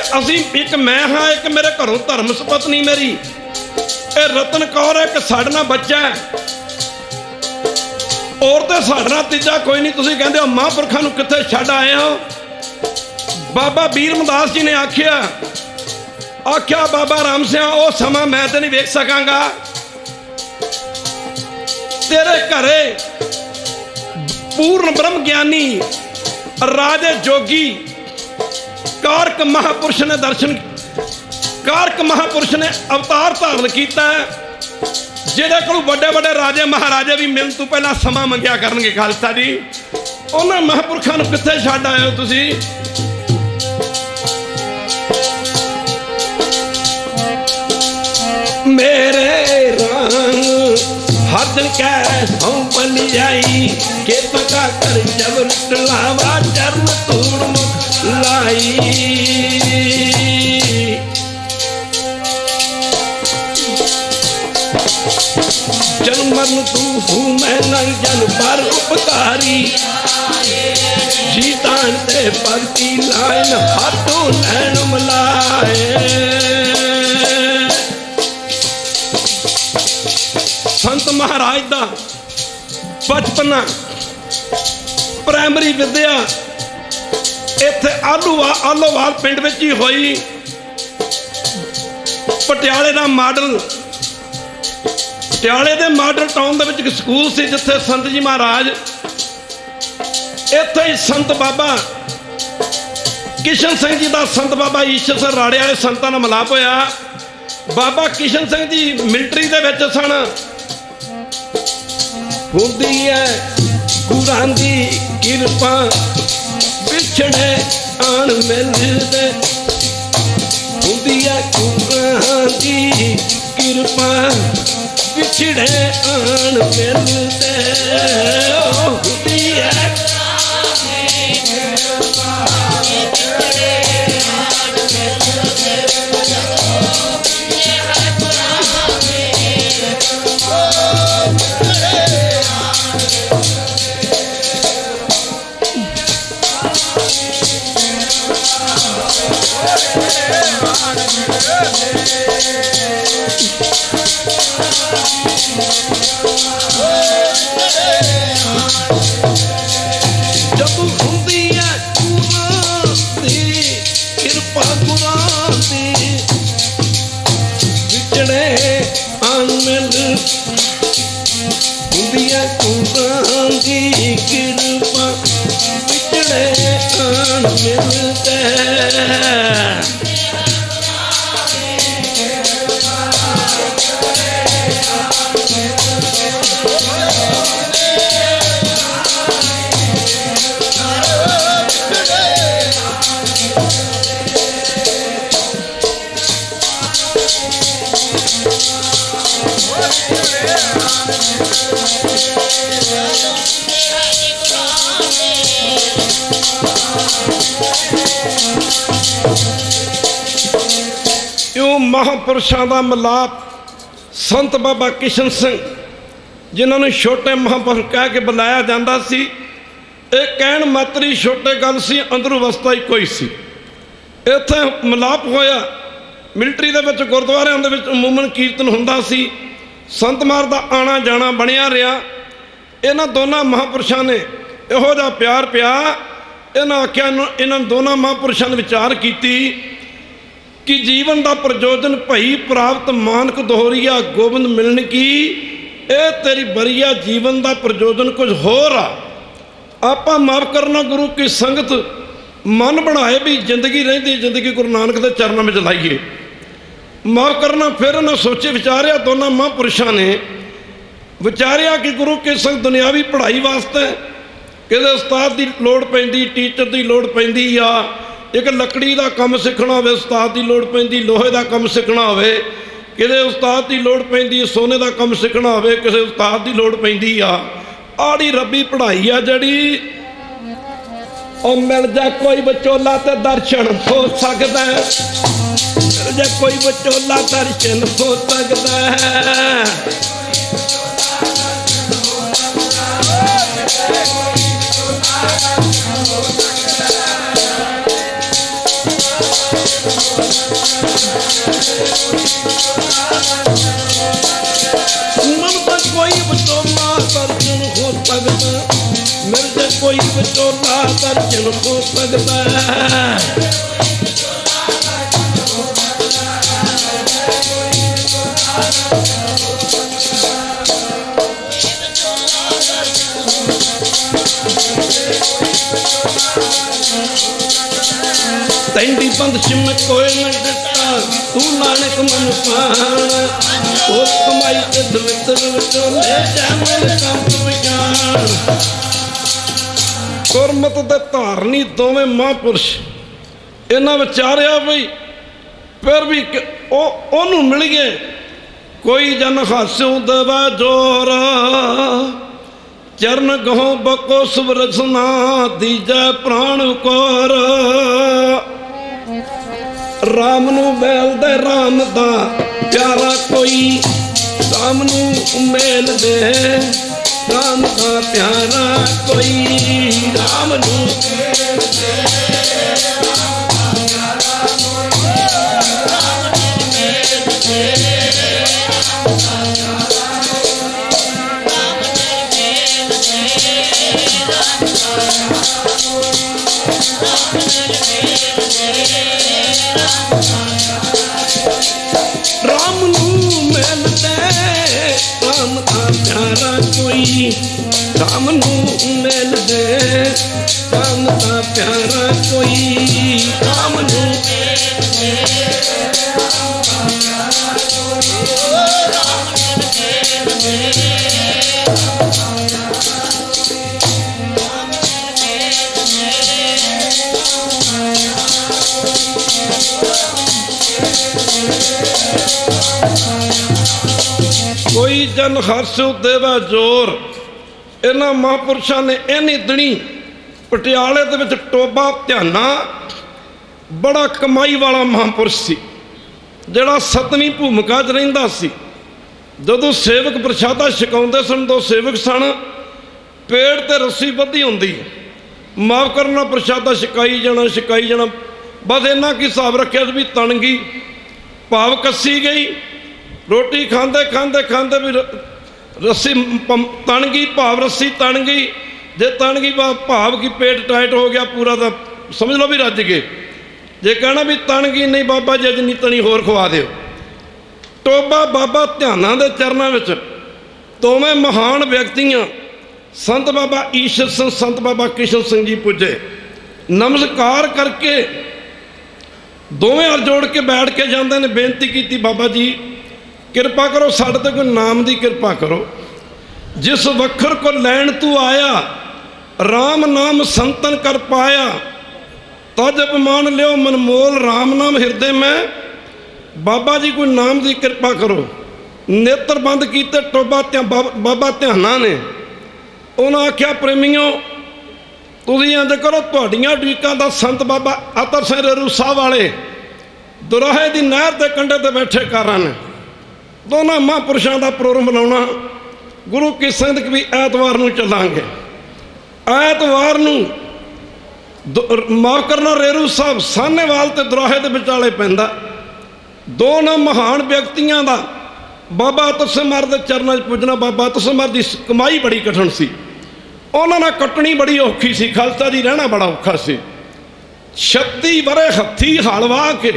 मैं हाँ, एक मेरे घरों धर्म सपत्नी मेरी रतन कौर है, एक साडे नाल बच्चा है, और तो साडे नाल तीजा कोई नहीं। तुसीं कहंदे हो महापुरखां नूं कित्थे छड्ड आए हो? बाबा बीरमदास जी ने आख्या बाबा राम सिंह वो समा मैं तो नहीं वेख सकांगा, तेरे घरे पूर्ण ब्रह्म ज्ञानी राजे जोगी कारक महापुरुष ने दर्शन, कारक महापुरुष ने अवतार धारण किया, जिहदे कोल वड्डे वड्डे राजे महाराजे भी मिलण तों पहलां समा मंगिया करनगे। खालसा जी उन्हां महापुरखां नूं कित्थे छड्ड आए हो तुसीं? मेरे रंग हर दिन कैसों बन जाई, के पका कर जब लावा चरण तूड़ लाई। जन्म मरण तू हूँ मैं नहीं जन पर उपकारी, जीतान ते भक्ति लाइन हाथों नैन मिलाए। संत महाराज दा बचपना प्राइमरी विद्या इत्थे आलोवाल पिंड विच ही होई। पटियाले दा मॉडल, पटियाले दे मॉडल टाउन दे विच एक स्कूल सी जिथे संत जी महाराज, इत्थे ही संत बाबा किशन सिंह जी दा संत बाबा ईश्वर सर राड़े वाले संतां नाल मिलाप होया। बाबा किशन सिंह जी मिलटरी दे विच सन। हुंदी है गुरां दी किरपा पिछड़े आन मिलदे, हुंदी है गुरां दी किरपा पिछड़े आन मिलदे, हुंदी है ਹੁੰਦੀਆਂ ਕੁਰਾਂ ਦੀ ਕਿਰਪਾ ਵਿਚੜੇ ਆਣ ਮਿਲਦੇ। ਇਉਂ ਮਹਾਂਪੁਰਸ਼ਾਂ ਦਾ ਮਿਲਾਪ ਸੰਤ ਬਾਬਾ ਕਿਸ਼ਨ ਸਿੰਘ, ਜਿਨ੍ਹਾਂ ਨੂੰ ਛੋਟੇ ਮਹਾਂਪੁਰਸ਼ ਕਹਿ ਕੇ ਬੁਲਾਇਆ ਜਾਂਦਾ ਸੀ, ਇਹ ਕਹਿਣ ਮਾਤਰੀ ਛੋਟੇ ਗੱਲ ਸੀ, ਅੰਦਰੋਂ ਅਵਸਥਾ ਹੀ ਕੋਈ ਸੀ। ਇੱਥੇ ਮਿਲਾਪ ਹੋਇਆ। ਮਿਲਟਰੀ ਦੇ ਵਿੱਚ ਗੁਰਦੁਆਰਿਆਂ ਦੇ ਵਿੱਚ ਅਮੂਮਨ ਕੀਰਤਨ ਹੁੰਦਾ ਸੀ। ਸੰਤ ਮਾਰ ਦਾ ਆਣਾ ਜਾਣਾ ਬਣਿਆ ਰਿਹਾ। ਇਹਨਾਂ ਦੋਨਾਂ ਮਹਾਂਪੁਰਸ਼ਾਂ ਨੇ ਇਹੋ ਜਿਹਾ ਪਿਆਰ ਪਿਆ, ਇਹਨਾਂ ਆਖਿਆ, ਇਹਨਾਂ ਦੋਨਾਂ ਮਹਾਂਪੁਰਸ਼ਾਂ ਨੇ ਵਿਚਾਰ ਕੀਤੀ ਕਿ ਜੀਵਨ ਦਾ ਪ੍ਰਯੋਜਨ ਭਈ ਪ੍ਰਾਪਤ ਮਾਨਕ ਦੋਹਰੀਆ ਗੋਬਿੰਦ ਮਿਲਣ ਕੀ। ਇਹ ਤੇਰੀ ਬਰੀਆ ਜੀਵਨ ਦਾ ਪ੍ਰਯੋਜਨ ਕੁਝ ਹੋਰ ਆ। ਆਪਾਂ ਮਾਫ ਕਰਨਾ ਗੁਰੂ ਕੀ ਸੰਗਤ ਮਨ ਬਣਾਏ ਵੀ ਜ਼ਿੰਦਗੀ ਰਹਿੰਦੀ ਜ਼ਿੰਦਗੀ ਗੁਰੂ ਨਾਨਕ ਦੇ ਚਰਨਾਂ ਵਿੱਚ ਲਾਈਏ। ਮਾਫ ਕਰਨਾ। ਫਿਰ ਇਹਨਾਂ ਸੋਚੇ ਵਿਚਾਰਿਆ, ਦੋਨਾਂ ਮਹਾਂਪੁਰਸ਼ਾਂ ਨੇ ਵਿਚਾਰਿਆ ਕਿ ਗੁਰੂ ਕੀ ਸੰਗਤ ਦੁਨਿਆਵੀ ਪੜ੍ਹਾਈ ਵਾਸਤੇ ਕਿਤੇ ਉਸਤਾਦ ਦੀ ਲੋੜ ਪੈਂਦੀ, ਟੀਚਰ ਦੀ ਲੋੜ ਪੈਂਦੀ ਆ। ਇੱਕ ਲੱਕੜੀ ਦਾ ਕੰਮ ਸਿੱਖਣਾ ਹੋਵੇ ਉਸਤਾਦ ਦੀ ਲੋੜ ਪੈਂਦੀ, ਲੋਹੇ ਦਾ ਕੰਮ ਸਿੱਖਣਾ ਹੋਵੇ ਕਿਤੇ ਉਸਤਾਦ ਦੀ ਲੋੜ ਪੈਂਦੀ, ਸੋਨੇ ਦਾ ਕੰਮ ਸਿੱਖਣਾ ਹੋਵੇ ਕਿਸੇ ਉਸਤਾਦ ਦੀ ਲੋੜ ਪੈਂਦੀ ਆ। ਆੜੀ ਰੱਬੀ ਪੜ੍ਹਾਈ ਆ ਜਿਹੜੀ ਉਹ ਮਿਲ ਜਾ ਕੋਈ ਵਿਚੋਲਾ ਤੇ ਦਰਸ਼ਨ ਹੋ ਸਕਦਾ, ਮਿਲ ਜਾ ਕੋਈ ਵਿਚੋਲਾ ਦਰਸ਼ਨ ਹੋ ਸਕਦਾ। ਮਮਤਾ ਕੋਈ ਵਿਚੋਲਾ ਦਰਸ਼ਨ ਹੋ ਸਕਦਾ, ਮਿਲ ਜਾ ਕੋਈ ਵਿਚੋਲਾ ਦਰਸ਼ਨ ਹੋ ਸਕਦਾ। ਤੈਂਦੀ ਬੰਦ ਸਿਮ ਕੋਈ ਨਾ ਦਿੱਤਾ, ਤੂੰ ਨਾਨਕ ਮਨ ਪਾਣਾ, ਉਹ ਕਮਾਈ ਤੇ ਦਵਿੱਤਰ ਵਿਚੋਲੇ ਜਾਮਲ ਕੰਪ ਵਿਗਾਨ। ਗੁਰਮਤਿ ਦੇ ਧਾਰਨੀ ਦੋਵੇਂ ਮਹਾਂਪੁਰਸ਼ ਇਹਨਾਂ ਵਿਚਾਰਿਆ ਬਈ ਫਿਰ ਵੀ ਉਹਨੂੰ ਮਿਲ ਗਏ। ਕੋਈ ਜਨ ਹਾਸਿਓ ਦੇਵਾ ਜੋਰ, ਚਰਨ ਗਹੋਂ ਬਕੋ ਸੁਵਰਸਨਾ ਦੀਜੈ ਪ੍ਰਾਣ ਕੋਰ। ਰਾਮ ਨੂੰ ਮਿਲਦੇ ਰਾਮ ਦਾ ਪਿਆਰਾ ਕੋਈ, ਰਾਮ ਨੂੰ ਮਿਲ ਦੇ ਰਾਮ ਦਾ ਪਿਆਰਾ ਕੋਈ, ਰਾਮ ਨੂੰ ਮਿਲ ਦੇ ਰਾਮ ਦਾ ਪਿਆਰਾ ਕੋਈ, ਰਾਮ ਨੂੰ ਮਿਲ ਦੇ ਰਾਮ ਦਾ ਪਿਆਰਾ ਕੋਈ, ਰਾਮ ਨੂੰ ਮਿਲ ਦੇ ਰਾਮ ਦਾ ਪਿਆਰਾ ਕੋਈ, ਰਾਮ ਨੂੰ ਮਿਲ ਦੇ ਰਾਮ ਨੂੰ ਮਿਲਦੇ ਰਾਮ ਦਾ ਪਿਆਰਾ ਕੋਈ, ਰਾਮ ਨੂੰ ਮਿਲਦੇ ਰਾਮ ਦਾ ਪਿਆਰਾ ਕੋਈ, ਰਾਮ ਨੂੰ ਮਿਲਦੇ ਰਾਮ ਦਾ ਪਿਆਰਾ ਕੋਈ, ਰਾਮ ਨੂੰ ਮਿਲਦੇ ਰਾਮ ਦਾ ਕੋਈ ਜਨ ਹਰਸਿਓ ਦੇਵਾ ਜੋਰ। ਇਹਨਾਂ ਮਹਾਂਪੁਰਸ਼ਾਂ ਨੇ ਇੰਨੀ ਦਿਨੀ ਪਟਿਆਲੇ ਦੇ ਵਿੱਚ ਟੋਬਾ ਧਿਆਨਾ ਬੜਾ ਕਮਾਈ ਵਾਲਾ ਮਹਾਂਪੁਰਸ਼ ਸੀ, ਜਿਹੜਾ 7ਵੀਂ ਭੂਮਿਕਾ 'ਚ ਰਹਿੰਦਾ ਸੀ। ਜਦੋਂ ਸੇਵਕ ਪ੍ਰਸ਼ਾਦਾ ਛਕਾਉਂਦੇ ਸਨ, ਦੋ ਸੇਵਕ ਸਨ, ਪੇੜ ਤੇ ਰੱਸੀ ਬੱਧੀ ਹੁੰਦੀ, ਮਾਫ ਕਰਨਾ, ਪ੍ਰਸ਼ਾਦਾ ਛਕਾਈ ਜਾਣਾ। ਬਸ ਇੰਨਾ ਕੀ ਹਿਸਾਬ ਰੱਖਿਆ ਸੀ ਵੀ ਤਣ ਗਈ, ਭਾਵ ਕੱਸੀ ਗਈ। ਰੋਟੀ ਖਾਂਦੇ ਵੀ ਰੱਸੀ ਤਣ ਗਈ, ਭਾਵ ਰੱਸੀ ਤਣ ਗਈ। ਜੇ ਤਣ ਗਈ ਭਾਵ ਕਿ ਪੇਟ ਟਾਈਟ ਹੋ ਗਿਆ ਪੂਰਾ, ਤਾਂ ਸਮਝ ਲਓ ਵੀ ਰੱਜ ਗਏ। ਜੇ ਕਹਿਣਾ ਵੀ ਤਣ ਗਈ, ਨਹੀਂ ਬਾਬਾ ਜੀ ਅੱਜ ਨਹੀਂ ਤਣੀ, ਹੋਰ ਖਵਾ ਦਿਓ। ਟੋਬਾ ਬਾਬਾ ਧਿਆਨਾਂ ਦੇ ਚਰਨਾਂ ਵਿੱਚ दोवें महान व्यक्तियां संत बाबा ईश्वर सिंह संत बाबा किशन सिंह जी पुजे। नमस्कार करके दोवें हल जोड़ के बैठ के जाते ने बेनती की, बाबा जी किरपा करो साढ़े ते कोई नाम की किरपा करो। जिस वखर को लैन तू आया, राम नाम संतन कर पाया। तज अपमान लियो मनमोल राम नाम हृदय में। बाबा जी कोई नाम की किरपा करो। नेत्र बंद किए टोबा बाबा ध्याना ने। उन्हें आख्या प्रेमियों तुसीं इंज करो, तुहाड़ियां ढीकां दा संत बाबा अतर सिंह रेरू साहब वाले दुराहे की नहर के कंढे ते बैठे कारण दोनों महापुरुषों का प्रोग्राम बनाना। गुरु की संगत भी ऐतवार नूं चलांगे। ऐतवार नूं माफ करना रेरू साहब साहनेवाल ते दुराहे के विचाले पैंदा। दोनों महान व्यक्तियों का बाबा अतर सिंह महाराज के चरणों च पुजना। बाबा अतर सिंह महाराज की कमाई बड़ी कठिन सी, उन्होंने कटनी बड़ी औखी सी, खालसा जी रहना बड़ा औखा सी। 36 वरे हथी हल वाह के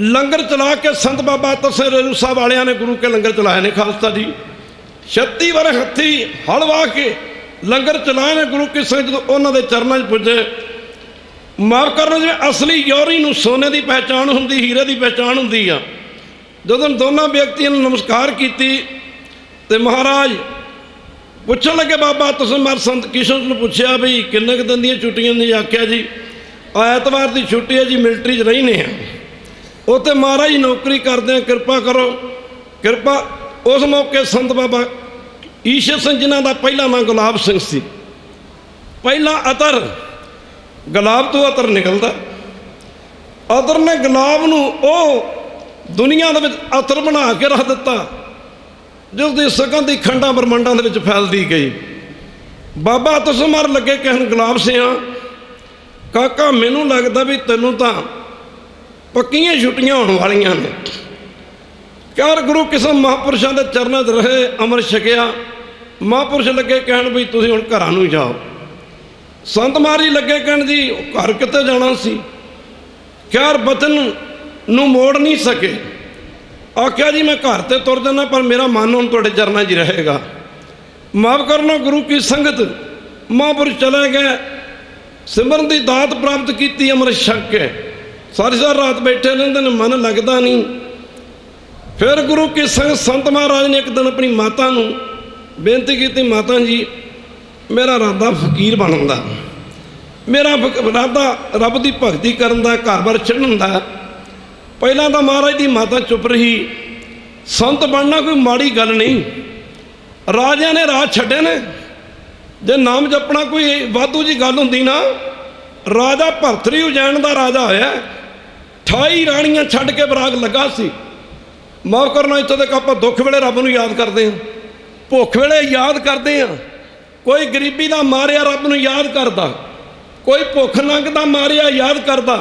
लंगर चला के संत बाबा अतर सिंह रेरू साहब वालिया ने गुरु के लंगर चलाए ने। खालसा जी 36 वरे हथी हल वाह के लंगर चलाए ने गुरु के संग जो उन्होंने चरणों च पुजे। माफ करना जिवें असली यौरी नूं सोने की पहचान हुंदी, हीरे की पहचान हुंदी आ। जदों दोनों व्यक्तियों ने नमस्कार की ते महाराज पुछन लगे, बाबा अतर सिंह महाराज संत किशन ने पूछा भी किन्ने क दिन दी छुट्टियां ने? आख्या जी ऐतवार की छुट्टी है जी, मिलटरी च रहीने हैं। उत्ते महाराज नौकरी करते हैं, कृपा करो कृपा। उस मौके संत बाबा ईश्वर सिंह जिन्हां दा पहला नाम गुलाब सिंह सी। पहला अतर गुलाब तो अतर निकलता, अतर ने गुलाब नूं ओ दुनिया दे विच अतर बना के रख दिता, जिसकी सुगंध खंडा ब्रह्मांडों के फैलती गई। बाबा अतर सिंह महाराज लगे कहन, गुलाब सिंह काका मैनू लगता भी तेनों तो पक्कियां छुट्टियां होने वालियां ने। यार गुरु किसी महापुरुषों के चरणों च रहे, अमृत छकिया। महापुरुष लगे कहन भी तुसीं हुण घरां नूं जाओ। संत महाराज जी लगे कहन जी घर किते जाना सी? यार बचन नूं मोड़ नहीं सके। आख्या जी मैं घर ते तुर जाना, पर मेरा मन हुण तुहाडे चरणों च रहेगा। माफ करना गुरु की संगत महापुरुष चले गए, सिमरन की दात प्राप्त की, अमृत छक के सारी सारी रात बैठे रहते हैं, मन लगता नहीं। फिर गुरु की संगत संत महाराज ने एक दिन अपनी माता नूं बेनती की, माता जी मेरा इरादा फकीर बनने का, मेरा इरादा रब की भगती करन दा, घर बार छड्डण दा। पहला तो महाराज की माता चुप रही। संत बनना कोई माड़ी गल नहीं, राजा ने राज छड्डे ने। जे नाम जपना कोई वाधू जी गल हुंदी ना, राजा भरतरी उजैन का राजा होया, 28 राणियां छड्ड के बराग लगा सी। माफ करना इत्थों तक आपां दुख वेले रब नूं याद करते हैं, भुख वेले याद करते हैं। कोई गरीबी का मारिया रब नूं याद करता, कोई भुख नंग का मारिया याद करता।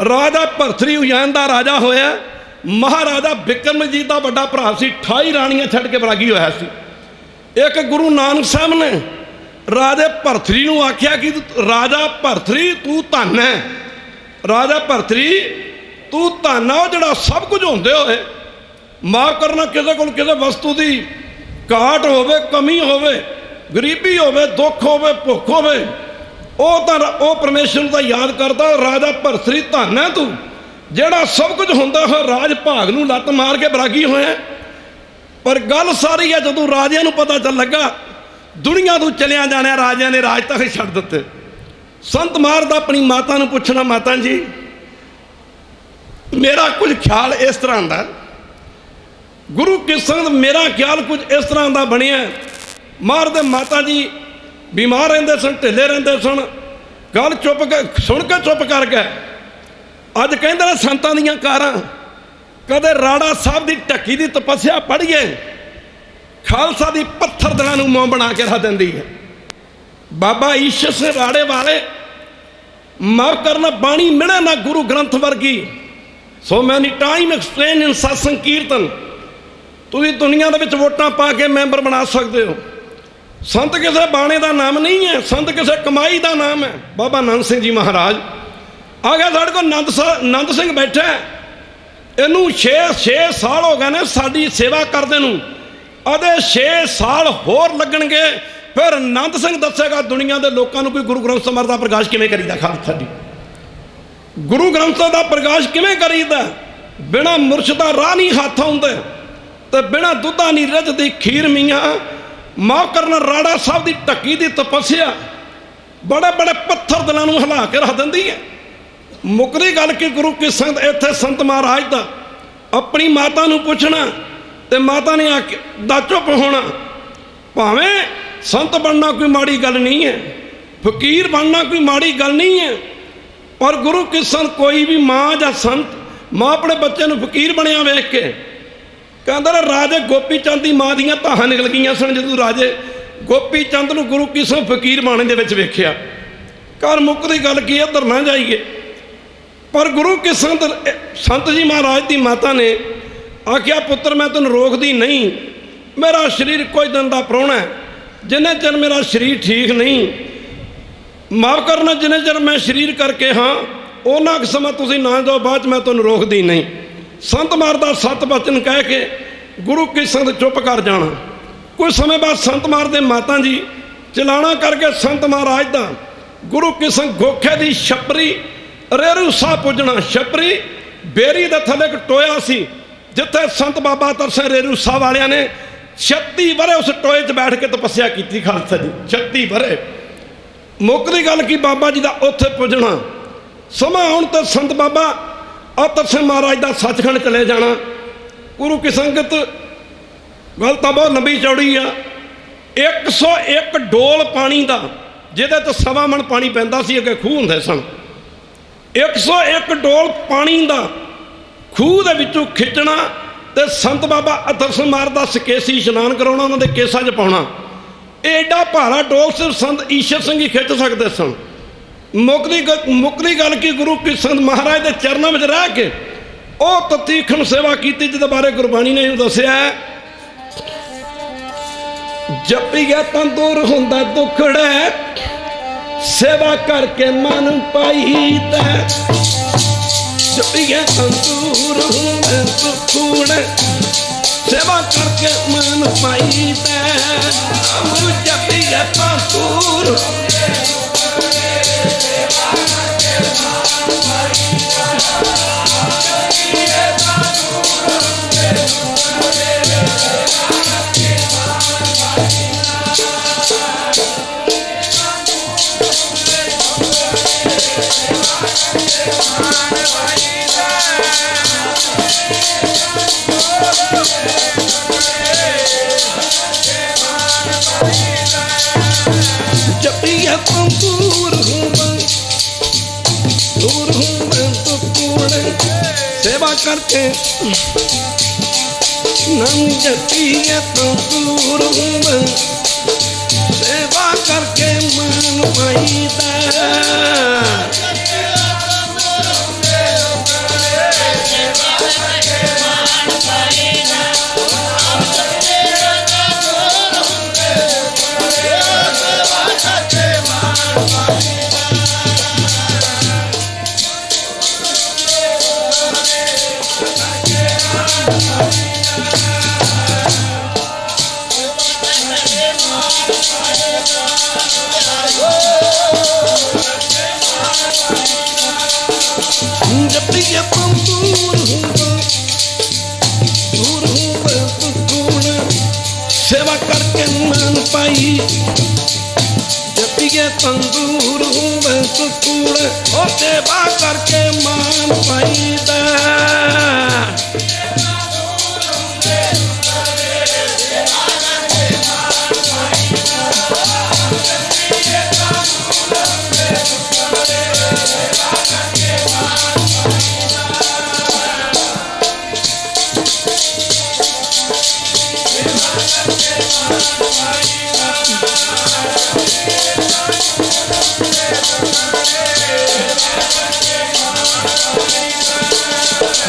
राजा भरतरी उजैन का राजा होया, महाराजा बिक्रमजीत का बड़ा भरा सी, 28 राणियां छड्ड के बरागी होया सी। एक गुरु नानक साहब ने राजे भरतरी नूं आख्या कि राजा भरतरी तू धन है, राजा भरतरी तू धन है, जिहड़ा सब कुछ होंदे होए माफ करना किसी कोल किसी वस्तु की घाट होवे, कमी होवे, गरीबी होवे, दुख होवे, भुख होवे, वो परमेश्वर का याद करता। राजा भरतरी धन है तू, जिहड़ा सब कुछ होंदा हो राज भाग नूं लत्त मार के बरागी होया। पर गल सारी है जदों राजिਆਂ नूं पता चल लगा दुनिया तों चलिया जाने, राजिਆਂ ने राज तक छड्ड दित्ते। संत महाराज अपनी माता नूं पुछना, माता जी मेरा कुछ ख्याल इस तरह का, गुरु की संगत मेरा ख्याल कुछ इस तरह का बनिया। महाराज माता जी बीमार रहते सन, ढिले रहते सन, गल चुप सुन के चुप कर गए। अज कहते हैं संतां दीयां कारां, कदे राड़ा साहब की ढक्की की तपस्या पढ़िए, खालसा की पत्थर दिलों नूं मोह बना के रख देंदी है। बाबा ईश्वर सिंह राड़े वाले माफ करना बाणी मिले ना गुरु ग्रंथ वर्गी। So many time explain in satsang kirtan. तुसीं दुनिया दे विच वोटां पा के मैंबर बना सकते हो। संत किसी बाणे का नाम नहीं है, संत किसी कमाई का नाम है। बाबा नंद सिंह जी महाराज आ गया साढ़े को, नंद सिंह बैठा, इनू 6 साल हो गए ने साड़ी सेवा करते नूं। अदे 6 साल होर लगणगे, फिर आनंद सिंह दसेगा दुनिया के लोगों को भी गुरु ग्रंथ साहिब का प्रकाश किवें करीदा। खालसा जी, गुरु ग्रंथ साहिब का प्रकाश किवें करीदा? बिना मुर्शदा राह नहीं हथ आउंदे, ते बिना दुधा नहीं रजदी खीर मियाँ। माँ करना राड़ा साहब की ढक्की की तपस्या बड़े बड़े पत्थर दिलों नूं हिला के रख दिंदी है। मुकदी गल कि गुरु की संगत इत्थे संत महाराज दा अपनी माता नूं पुछना ते माता ने आके दा चुप होना। भावें संत बनना कोई माड़ी गल नहीं है, फकीर बनना कोई माड़ी गल नहीं है, और गुरु की संगत कोई भी माँ या संत, माँ अपने बच्चे नूं फकीर बनिया वेख के कहंदा राजे गोपी चंद की माँ दियां धाहां निकल गईयां सन जदों राजे गोपी चंद नूं गुरु की संगत फकीर बाणे दे विच वेखिया। घर मुकदी गल की इधर ना जाइए, पर गुरु की संगत संत जी महाराज की माता ने आख्या पुत्र मैं तेन रोकदी नहीं, मेरा शरीर कोई दिन का प्राहुणा है, जिन्हें चर मेरा शरीर ठीक नहीं, माफ़ करना जिन्हें चर मैं शरीर करके हाँ उन्ना समा तुसीं ना जाओ, बाद मैं तेन रोकदी नहीं। संत मारदा सत बचन कह के गुरु की संगत चुप कर जाना। कुछ समय बाद संत मार दे माता जी चलाना करके संत महाराज दा गुरु की संगत गोखे की छपरी रेरू साह पुजना। छपरी बेरी दे थले एक टोया सी जिथे संत बाबा तरसे रेरू साह वालिया ने 36 वरे उस टोए च बैठ के तपस्या की। खालसा जी 36 वरे। मुकदी गल की बाबा जी का उत्थे पुजना। समा आउण ते संत बाबा अतर सिंह महाराज का सचखंड चले जाना। गुरु की संगत गल तो बहुत लंबी चौड़ी आ। 101 डोल पानी का जिहदे तो 1.25 मन पानी पैंदा सी, अगे खूह हुंदे सन। 101 डोल पानी का खूह दे विचों खिंचना ते संत बाबा अतर सिंह महाराज दा सकेसी इशनान कराउणा, उन्हां दे केसां 'च पाउणा। एडा भारा डोल सिर्फ संत ईश्वर सिंह ही खिंच सकते सन। मुकदी गल की गुरु की संगत महाराज के चरणों में रह के वह तीखण सेवा की जिहदे बारे गुरबाणी ने दसिया। जपीए तंदूर हुंदा दुखड़े, सेवा करके मन पाईदा। जपीए तंदूर हुंदा दुखड़े, सेवा करके मन पाईदा। जपीए तंदूर सेवा करके नम जपिए तो दूर हूँ, सेवा करके मन पाईदा। सेवा करके मन पाई, जपिए तंदूर हूँ सुकून, और सेवा करके मन पाईदा।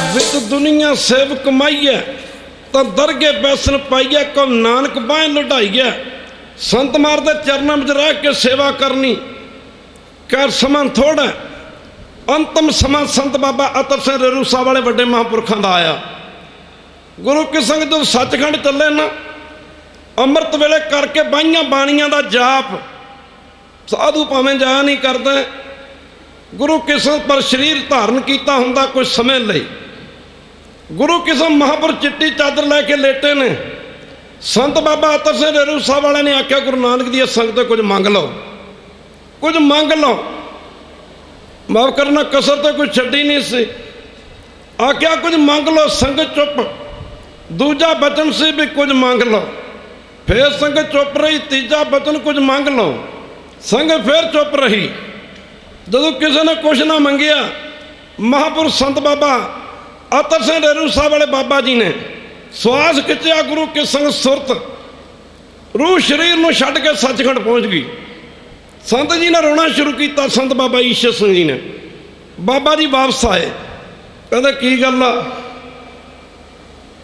विच दुनिया सेव कमाइए तो दरगे पैसन पाइए, को नानक बाहें लुटाइए। संत मार दे चरणों में रह के सेवा करनी कर समान थोड़ा। अंतिम समा संत बाबा अतर सिंह रेरूसा वाले बड़े महापुरखों का आया। गुरु की संगत जो सचखंड चले ना, ਅੰਮ੍ਰਿਤ ਵੇਲੇ ਕਰਕੇ ਬਾਈਆਂ ਬਾਣੀਆਂ ਦਾ ਜਾਪ। ਸਾਧੂ ਭਾਵੇਂ ਜਾਇਆ ਨਹੀਂ ਕਰਦਾ, ਗੁਰੂ ਕਿਸਮ ਪਰ ਸਰੀਰ ਧਾਰਨ ਕੀਤਾ ਹੁੰਦਾ ਕੁਝ ਸਮੇਂ ਲਈ। ਗੁਰੂ ਕਿਸਮ ਮਹਾਂਪੁਰਖ ਚਿੱਟੀ ਚਾਦਰ ਲੈ ਕੇ ਲੇਟੇ ਨੇ। ਸੰਤ ਬਾਬਾ ਅਤਰ ਸਿੰਘ ਰੇਰੂ ਸਾਹਿਬ ਵਾਲਿਆਂ ਨੇ ਆਖਿਆ ਗੁਰੂ ਨਾਨਕ ਦੀ ਸੰਗਤ ਤੋਂ ਕੁਝ ਮੰਗ ਲਓ, ਕੁਝ ਮੰਗ ਲਓ। ਮਾਫ ਕਰਨਾ, ਕਸਰ ਤਾਂ ਕੁਝ ਛੱਡੀ ਨਹੀਂ ਸੀ। ਆਖਿਆ ਕੁਝ ਮੰਗ ਲਓ। ਸੰਗਤ ਚੁੱਪ। ਦੂਜਾ ਬਚਨ ਸੀ ਵੀ ਕੁਝ ਮੰਗ ਲਓ। ਫਿਰ ਸੰਗਤ ਚੁੱਪ ਰਹੀ। ਤੀਜਾ ਬਚਨ ਕੁਝ ਮੰਗ ਲਓ। ਸੰਗਤ ਫਿਰ ਚੁੱਪ ਰਹੀ। ਜਦੋਂ ਕਿਸੇ ਨੇ ਕੁਛ ਨਾ ਮੰਗਿਆ, ਮਹਾਂਪੁਰਖ ਸੰਤ ਬਾਬਾ ਅਤਰ ਸਿੰਘ ਰੇਰੂ ਸਾਹਿਬ ਵਾਲੇ ਬਾਬਾ ਜੀ ਨੇ ਸਵਾਸ ਖਿੱਚਿਆ। ਗੁਰੂ ਕੀ ਸੰਗਤ ਸੁਰਤ ਰੂਹ ਸਰੀਰ ਨੂੰ ਛੱਡ ਕੇ ਸੱਚਖੰਡ ਪਹੁੰਚ ਗਈ। ਸੰਤ ਜੀ ਨੇ ਰੋਣਾ ਸ਼ੁਰੂ ਕੀਤਾ। ਸੰਤ ਬਾਬਾ ਈਸ਼ਰ ਸਿੰਘ ਜੀ ਨੇ, ਬਾਬਾ ਜੀ ਵਾਪਸ ਆਏ। ਕਹਿੰਦੇ ਕੀ ਗੱਲ ਆ?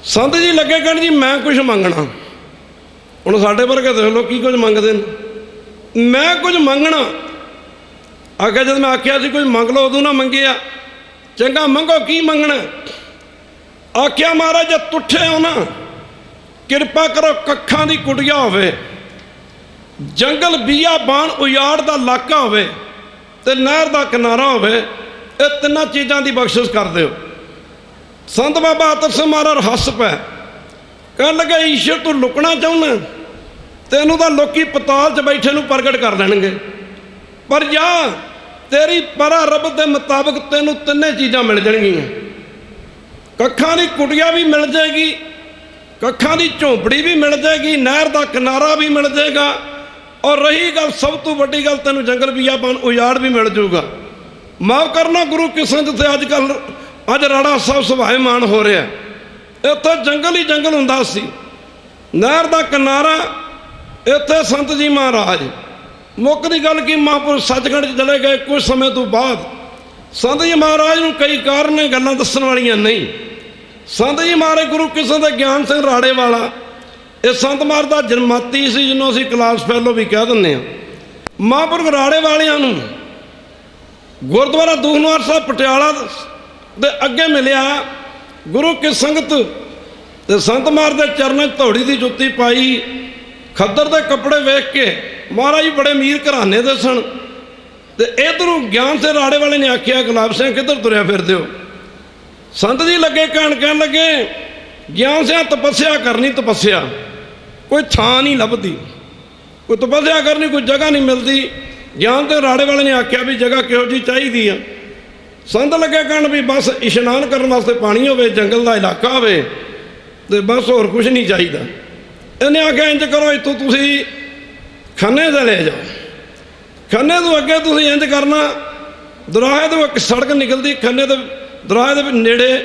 ਸੰਤ ਜੀ ਲੱਗੇ ਕਹਿਣ ਜੀ ਮੈਂ ਕੁਝ ਮੰਗਣਾ। ਹੁਣ ਸਾਡੇ ਵਰਗੇ ਦੇਖ ਲਓ ਕੀ ਕੁਝ ਮੰਗਦੇ ਨੇ। ਮੈਂ ਕੁਝ ਮੰਗਣਾ। ਆਖਿਆ ਜਦ ਮੈਂ ਆਖਿਆ ਸੀ ਕੁਝ ਮੰਗ ਲਓ ਉਦੋਂ ਨਾ ਮੰਗਿਆ। ਚੰਗਾ ਮੰਗੋ, ਕੀ ਮੰਗਣਾ? ਆਖਿਆ ਮਹਾਰਾਜ ਜੇ ਤੁੱਠੇ ਹੋ ਨਾ, ਕਿਰਪਾ ਕਰੋ ਕੱਖਾਂ ਦੀ ਕੁਟੀਆ ਹੋਵੇ, ਜੰਗਲ ਬੀਆਬਾਨ ਉਜਾੜ ਦਾ ਇਲਾਕਾ ਹੋਵੇ ਤੇ ਨਹਿਰ ਦਾ ਕਿਨਾਰਾ ਹੋਵੇ। ਇਹ ਤਿੰਨਾਂ ਚੀਜ਼ਾਂ ਦੀ ਬਖਸ਼ਿਸ਼ ਕਰ ਦਿਓ। ਸੰਤ ਬਾਬਾ ਅਤਰ ਸਿੰਘ ਮਹਾਰਾਜ ਹੱਸ ਪਏ। ਕਹਿਣ ਲੱਗੇ ਈਸ਼ਰ ਤੂੰ ਲੁਕਣਾ ਚਾਹੁੰਦਾ? ਤੈਨੂੰ ਤਾਂ ਲੋਕੀ ਪਤਾਲ 'ਚ ਬੈਠੇ ਨੂੰ ਪ੍ਰਗਟ ਕਰ ਦੇਣਗੇ। ਪਰ ਜਾ ਤੇਰੀ ਪਰਾ ਰੱਬ ਦੇ ਮੁਤਾਬਕ ਤੈਨੂੰ ਤਿੰਨੇ ਚੀਜ਼ਾਂ ਮਿਲ ਜਾਣਗੀਆਂ। ਕੱਖਾਂ ਦੀ ਕੁਟੀਆ ਵੀ ਮਿਲ ਜਾਏਗੀ, ਕੱਖਾਂ ਦੀ ਝੌਂਪੜੀ ਵੀ ਮਿਲ ਜਾਏਗੀ, ਨਹਿਰ ਦਾ ਕਿਨਾਰਾ ਵੀ ਮਿਲ ਜਾਏਗਾ, ਔਰ ਰਹੀ ਗੱਲ ਸਭ ਤੋਂ ਵੱਡੀ ਗੱਲ, ਤੈਨੂੰ ਜੰਗਲ ਬੀਆਬਾਨ ਉਜਾੜ ਵੀ ਮਿਲ ਜਾਊਗਾ। ਮਾਫ ਕਰਨਾ, ਗੁਰੂ ਕਿਸਮ ਜਿੱਥੇ ਅੱਜ ਰਾੜਾ ਸਾਹਿਬ ਸੁਭਾਏਮਾਨ ਹੋ ਰਿਹਾ, ਇੱਥੇ ਜੰਗਲ ਹੀ ਜੰਗਲ ਹੁੰਦਾ ਸੀ, ਨਹਿਰ ਦਾ ਕਿਨਾਰਾ, ਇੱਥੇ ਸੰਤ ਜੀ ਮਹਾਰਾਜ। ਮੁੱਖ ਦੀ ਗੱਲ ਕੀ, ਮਹਾਂਪੁਰਖ ਸੱਚਖੰਡ 'ਚ ਚਲੇ ਗਏ। ਕੁਝ ਸਮੇਂ ਤੋਂ ਬਾਅਦ ਸੰਤ ਜੀ ਮਹਾਰਾਜ ਨੂੰ ਕਈ ਕਾਰਨ ਨੇ, ਗੱਲਾਂ ਦੱਸਣ ਵਾਲੀਆਂ ਨਹੀਂ। ਸੰਤ ਜੀ ਮਹਾਰਾਜ ਗੁਰੂ ਕਿਸਮ ਦੇ ਗਿਆਨ ਸਿੰਘ ਰਾੜੇ ਵਾਲਾ, ਇਹ ਸੰਤ ਮਹਾਰਾਜ ਦਾ ਜਨਮਾਤੀ ਸੀ, ਜਿਹਨੂੰ ਅਸੀਂ ਕਲਾਸ ਫੈਲੋ ਵੀ ਕਹਿ ਦਿੰਦੇ ਹਾਂ। ਮਹਾਂਪੁਰਖ ਰਾੜੇ ਵਾਲਿਆਂ ਨੂੰ ਗੁਰਦੁਆਰਾ ਦੂਖਨਿਵਾਰਨ ਸਾਹਿਬ ਪਟਿਆਲਾ ਦੇ ਅੱਗੇ ਮਿਲਿਆ। ਗੁਰੂ ਕੀ ਸੰਗਤ ਤੇ ਸੰਤ ਮਹਾਰਾਜ ਦੇ ਚਰਨਾਂ 'ਚ ਧੌੜੀ ਦੀ ਜੁੱਤੀ ਪਾਈ, ਖੱਦਰ ਦੇ ਕੱਪੜੇ ਵੇਖ ਕੇ ਮਹਾਰਾਜ ਬੜੇ ਅਮੀਰ ਘਰਾਣੇ ਦੇ ਸਨ। ਤੇ ਇਧਰੋਂ ਗਿਆਨ ਸਿੰਘ ਰਾੜੇ ਵਾਲੇ ਨੇ ਆਖਿਆ ਗੁਲਾਬ ਸਿੰਘ ਕਿੱਧਰ ਤੁਰਿਆ ਫਿਰਦੇ ਹੋ? ਸੰਤ ਜੀ ਲੱਗੇ ਕਹਿਣ ਲੱਗੇ ਗਿਆਨ ਸਿੰਘ ਤਪੱਸਿਆ ਕਰਨੀ, ਤਪੱਸਿਆ ਕੋਈ ਥਾਂ ਨਹੀਂ ਲੱਭਦੀ, ਕੋਈ ਤਪੱਸਿਆ ਕਰਨੀ ਕੋਈ ਜਗ੍ਹਾ ਨਹੀਂ ਮਿਲਦੀ। ਗਿਆਨ ਤੇ ਰਾੜੇ ਵਾਲੇ ਨੇ ਆਖਿਆ ਵੀ ਜਗ੍ਹਾ ਕਿਹੋ ਜਿਹੀ ਚਾਹੀਦੀ ਆ? ਸੰਤ ਲੱਗੇ ਕਹਿਣ ਵੀ ਬਸ ਇਸ਼ਨਾਨ ਕਰਨ ਵਾਸਤੇ ਪਾਣੀ ਹੋਵੇ, ਜੰਗਲ ਦਾ ਇਲਾਕਾ ਹੋਵੇ, ਤੇ ਬਸ ਹੋਰ ਕੁਝ ਨਹੀਂ ਚਾਹੀਦਾ। ਇਹਨੇ ਆਖਿਆ ਇੰਜ ਕਰੋ, ਇੱਥੋਂ ਤੁਸੀਂ ਖੰਨੇ ਦੇ ਲੈ ਜਾਓ। ਖੰਨੇ ਤੋਂ ਅੱਗੇ ਤੁਸੀਂ ਇੰਜ ਕਰਨਾ, ਦਰਾਹੇ ਤੋਂ ਇੱਕ ਸੜਕ ਨਿਕਲਦੀ, ਖੰਨੇ ਦੇ ਦਰਾਹੇ ਦੇ ਨੇੜੇ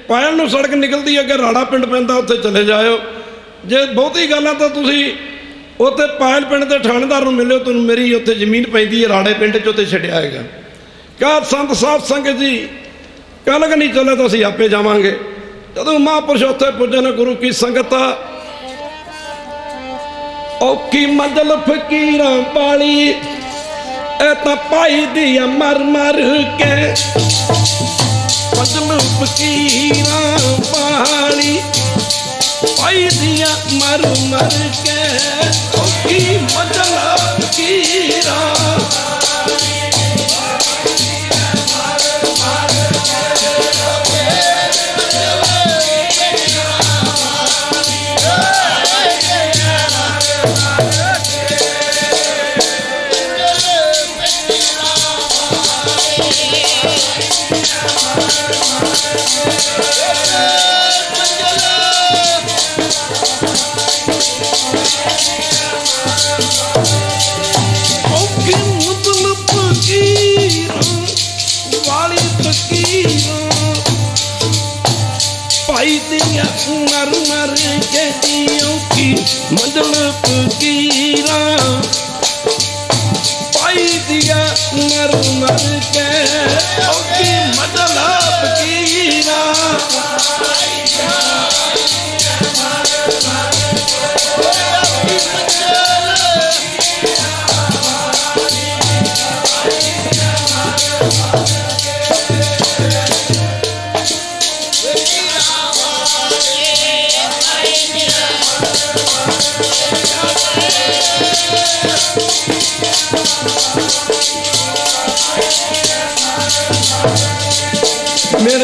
ਪਾਇਲ ਨੂੰ ਸੜਕ ਨਿਕਲਦੀ, ਅੱਗੇ ਰਾੜਾ ਪਿੰਡ ਪੈਂਦਾ, ਉੱਥੇ ਚਲੇ ਜਾਇਓ। ਜੇ ਬਹੁਤੀ ਗੱਲ ਆ ਤਾਂ ਤੁਸੀਂ ਉੱਥੇ ਪਾਇਲ ਪਿੰਡ ਦੇ ਥਾਣੇਦਾਰ ਨੂੰ ਮਿਲਿਓ, ਤੁਹਾਨੂੰ ਮੇਰੀ ਉੱਥੇ ਜ਼ਮੀਨ ਪੈਂਦੀ ਹੈ ਰਾੜੇ ਪਿੰਡ 'ਚ, ਉੱਥੇ ਛੱਡਿਆ ਹੈਗਾ। ਕਹਾ ਸੰਤ ਸਾਹਿਬ ਸੰਗਤ ਜੀ ਕੱਲ੍ਹ ਕਿ ਨਹੀਂ ਚੱਲੇ ਤਾਂ ਅਸੀਂ ਆਪੇ ਜਾਵਾਂਗੇ। ਜਦੋਂ ਮਹਾਂਪੁਰਸ਼ ਉੱਥੇ ਪੁੱਜੇ ਨੇ, ਗੁਰੂ ਕੀ ਸੰਗਤ ਔਖੀ ਮੰਜ਼ਲ ਫਕੀਰਾਂ ਵਾਲੀ, ਇਹ ਤਾਂ ਪਾਈ ਦੀ ਮਰ ਮਰ ਕੇ, ਮੰਜ਼ਲ ਫਕੀਰਾਂ ਵਾਲੀ ਪਾਈ ਦੀ ਮਰ ਮਰ ਕੇ, ਔਖੀ ਮੰਜ਼ਲ ਫਕੀਰਾਂ मर मर के दियों की मंजिल फकीरां पाई दिया, मर मर के की मंजिल फकीरां।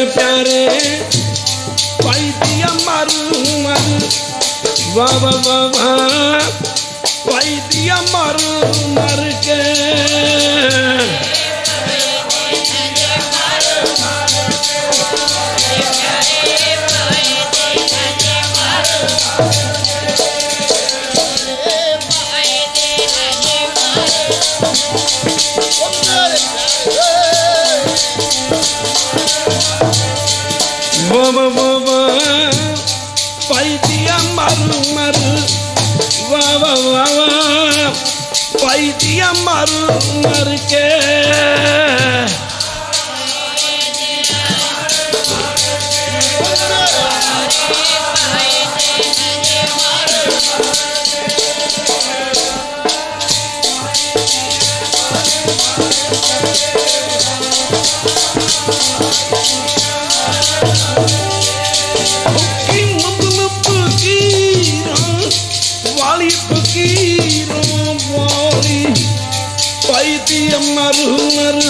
प्यारे भाई दिया मर मर वाह वाह वाह वाह भाई दिया मर मर के भाई दिया मर मर वाह वाह वाह वाह भाई दिया मर मर के फकीरों वाली भाई दिया मर मर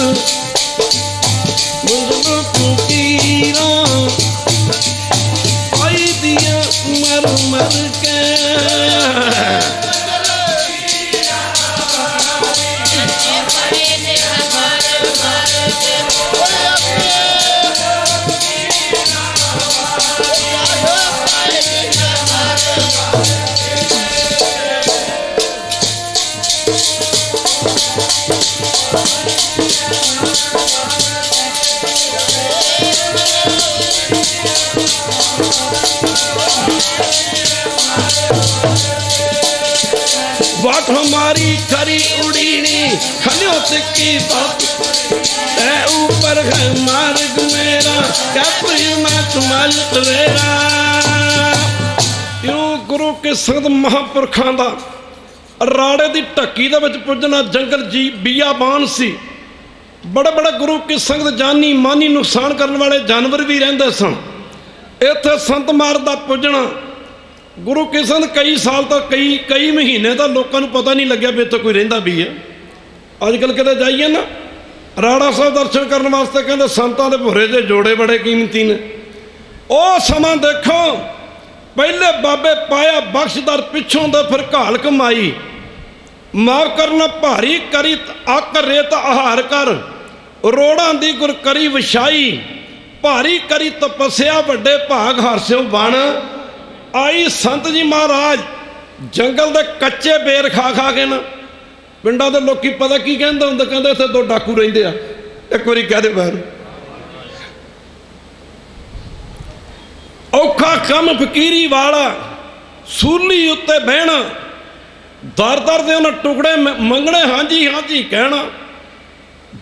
फकीरों भाई दिया मर मर के बात हमारी खरी उड़ीनी खलियों से की बात है ऊपर है मार्ग मेरा क्या तुम्हाल तेरा यूं गुरु के संग महापुरखों का राड़े की ढक्की दे विच पुजना जंगल जी बियाबान सी बड़े बड़े गुरु की संगत जानी मानी नुकसान करने वाले जानवर भी रहिंदे सन इत्थे संत मार्ग दा पुजना गुरु की संगत कई साल तक कई महीने तक लोगों को पता नहीं लग्या भी इत्थे कोई रहिंदा भी है अजकल किते जाइए ना राड़ा साहब दर्शन करने वास्ते कहते संतां दे भोरे दे जोड़े बड़े कीमती ने ਉਹ ਸਮਾਂ देखो पहले बाबे पाया बख्शदार पिछों तो फिर घाल कमाई माफ करना भारी करी अक रेत आहार कर रोड़ा दी गुर करी विछाई भारी करी तपस्या वड्डे भाग हारस्यों बन आई संत जी महाराज जंगल दे कच्चे बेर खा खा के ना पिंडा दे लोकी पता की कहंदे हुंदे कहंदे इत्थे दो डाकू रहिंदे आ एक बारी कह दे बाहर औखा कम फकीरी वाला सूली उत्ते बहना दर दर दे उन्हें टुकड़े मंगने हाँ जी कहना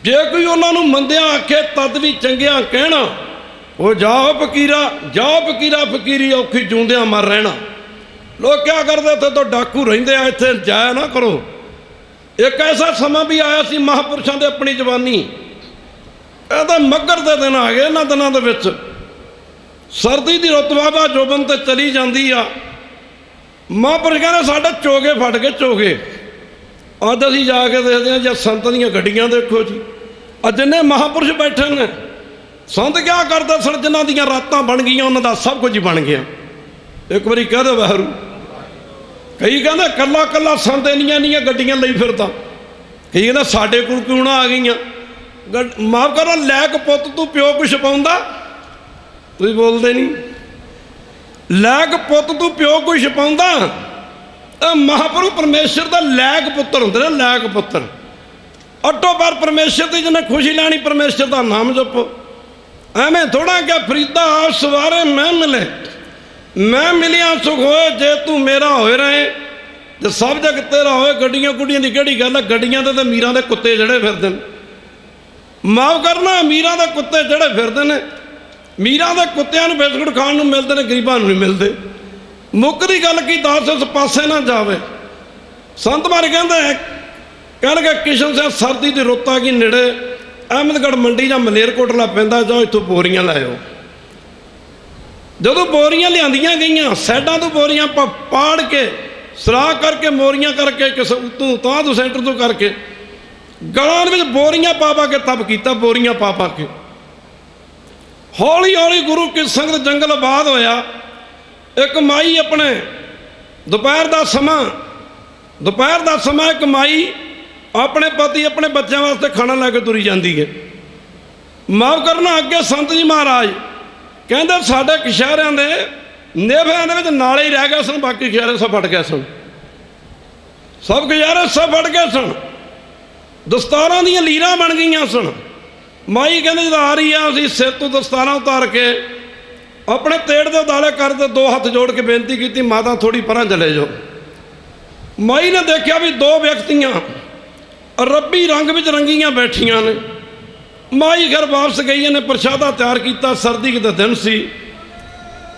जे कोई उन्होंने मंदिया आखे तद भी चंगिया कहना वो जाओ फकीरा फकीरी औखी जूंदिया मर रहना लोग क्या करते थे तो डाकू रहिंदे आ इत्थे जाया ना करो एक ऐसा समा भी आया सी महापुरुषों के अपनी जवानी कहता मगर दे दिन आ गए इन्होंने दिनों के विच सर्दी की रुत बाबा जोबन तो चली जाती आ महापुरुष कहते साढ़े चोगे फट गए चोगे अज असीं जाके देखते हैं जब संत दी गड्डियां देखो जी अज जिन्ने महापुरुष बैठे ने संत क्या करते सन जिन्हों दी रातां बन गई उन्होंने सब कुछ ही बन गया एक बारी कह दो वाहरू कई कहते कला कला संत इन्नियां गड्डियां लई फिरदा कई कहते साडे कोल क्यों ना आ गई माफ करो लैक पुत तू प्यो को छपाउंदा तुसीं बोलते नहीं लैक पुत तू प्यो को छपाउंदा महापुरुष परमेश्वर का लैक पुत्र होंदे ने लैक पुत्र अटो पर परमेश्वर की जिन्हें खुशी लैनी परमेश्वर का नाम जपो एवें थोड़ा क्या फरीदा आप सवारे मैं मिले मैं मिलिया सुख होए जे तू मेरा होए रहे जो सब जग तेरा होए गड्डियां गुड्डियां की केड़ी गल है गड्डियां ते अमीरां दे कुत्ते जड़े फिरदे माफ करना अमीरां दे कुत्ते जड़े फिरदे ने मीरां दे कुत्तियां नूं बिस्कुट खाण नूं मिलदे ने गरीबां नूं नहीं मिलदे मुक्कदी गल की दस उस पासे ना जावे संत मारे कहते किशन सिंह सर्दी की रुत आ गई नेड़े अहमदगढ़ मंडी जां मलेरकोटला पैंदा जाओ इत्थों बोरियां लाओ जदों बोरियां लियांदियां गईयां साइडां तो बोरियां पाड़ के सराह करके मोरियां करके किस तू तां तू सेंटर तो करके गलां में बोरियां पा के तप किया बोरियां पा के हौली हौली गुरु की संगत जंगल आबाद होया। एक माई अपने दोपहर का समा एक माई अपने पति अपने बच्चों वास्ते खाना लैके तुरी जाती है। माफ करना, अगे संत जी महाराज कहते साढ़े कशहरियां के नेफियां के नाले ही रह गए सन, बाकी कशहरे सब फट गए सन, सब कशहरे सब फट गए सन, दस्तारां दी लीरां बन गई सन। माई कहते जो आ रही है असीं सिर तो दस्तारां उतार के अपने तेड़ के उताले करते दो हाथ जोड़ के बेनती की, माता थोड़ी परां चले जाओ। माई ने देखा भी दो व्यक्तियां रब्बी रंग में रंगियां बैठियां ने। माई घर वापस गई ने प्रशादा तैयार किया, सर्दी के दिन सी,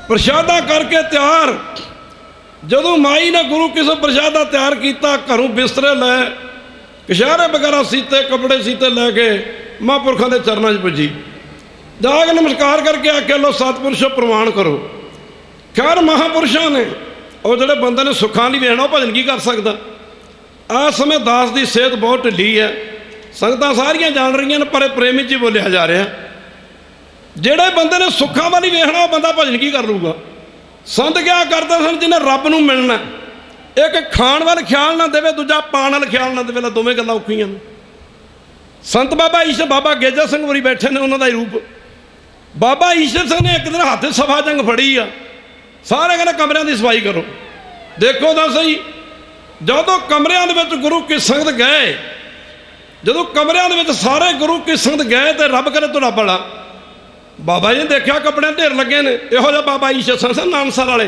प्रशादा करके तैयार जदों माई ने गुरु किसों प्रशादा तैयार किया, घरों बिस्तरे लै कशहरे वगैरह सीते कपड़े सीते लैके महापुरखों के चरणों पुजी, जाके नमस्कार करके आके लो सतपुरुषों प्रवान करो। खैर महापुरुषों ने और जोड़े बंदे ने सुखा नहीं वेखना भजन की कर सकता। आ समय दास की सेहत बहुत ढिली है, संगतां सारियां जान रही हैं, पर प्रेमी जी बोलिया जा रहा। जेड़े बंदे ने सुखा वाली वेखना वो बंदा भजन की कर लूगा। संत क्या करते सन, जिन्हें रब नूं मिलना, एक खाण वाल ख्याल ना देवे, दूजा पाण वाल ख्याल ना देवे, दोवें गल्लां औखियां ने। संत बाबा ईश्वर बाबा गेजा सिंह वरी बैठे ने, उन्हों दा ही रूप। बाबा ईश्वर सिंह ने एक दिन हाथ सफा जंग फड़ी आ, सारे कहने कमरियां की सफाई करो। देखो तो सही, जदों कमरियां दे विच गुरु की संगत गए, जदों कमरियां दे विच सारे गुरु की संगत गए तो रब करे तुड़ा बड़ा। बाबा जी ने देखा कपड़े ढेर लगे ने, इहो जिहा बाबा ईश्वर सिंह नानसर वाले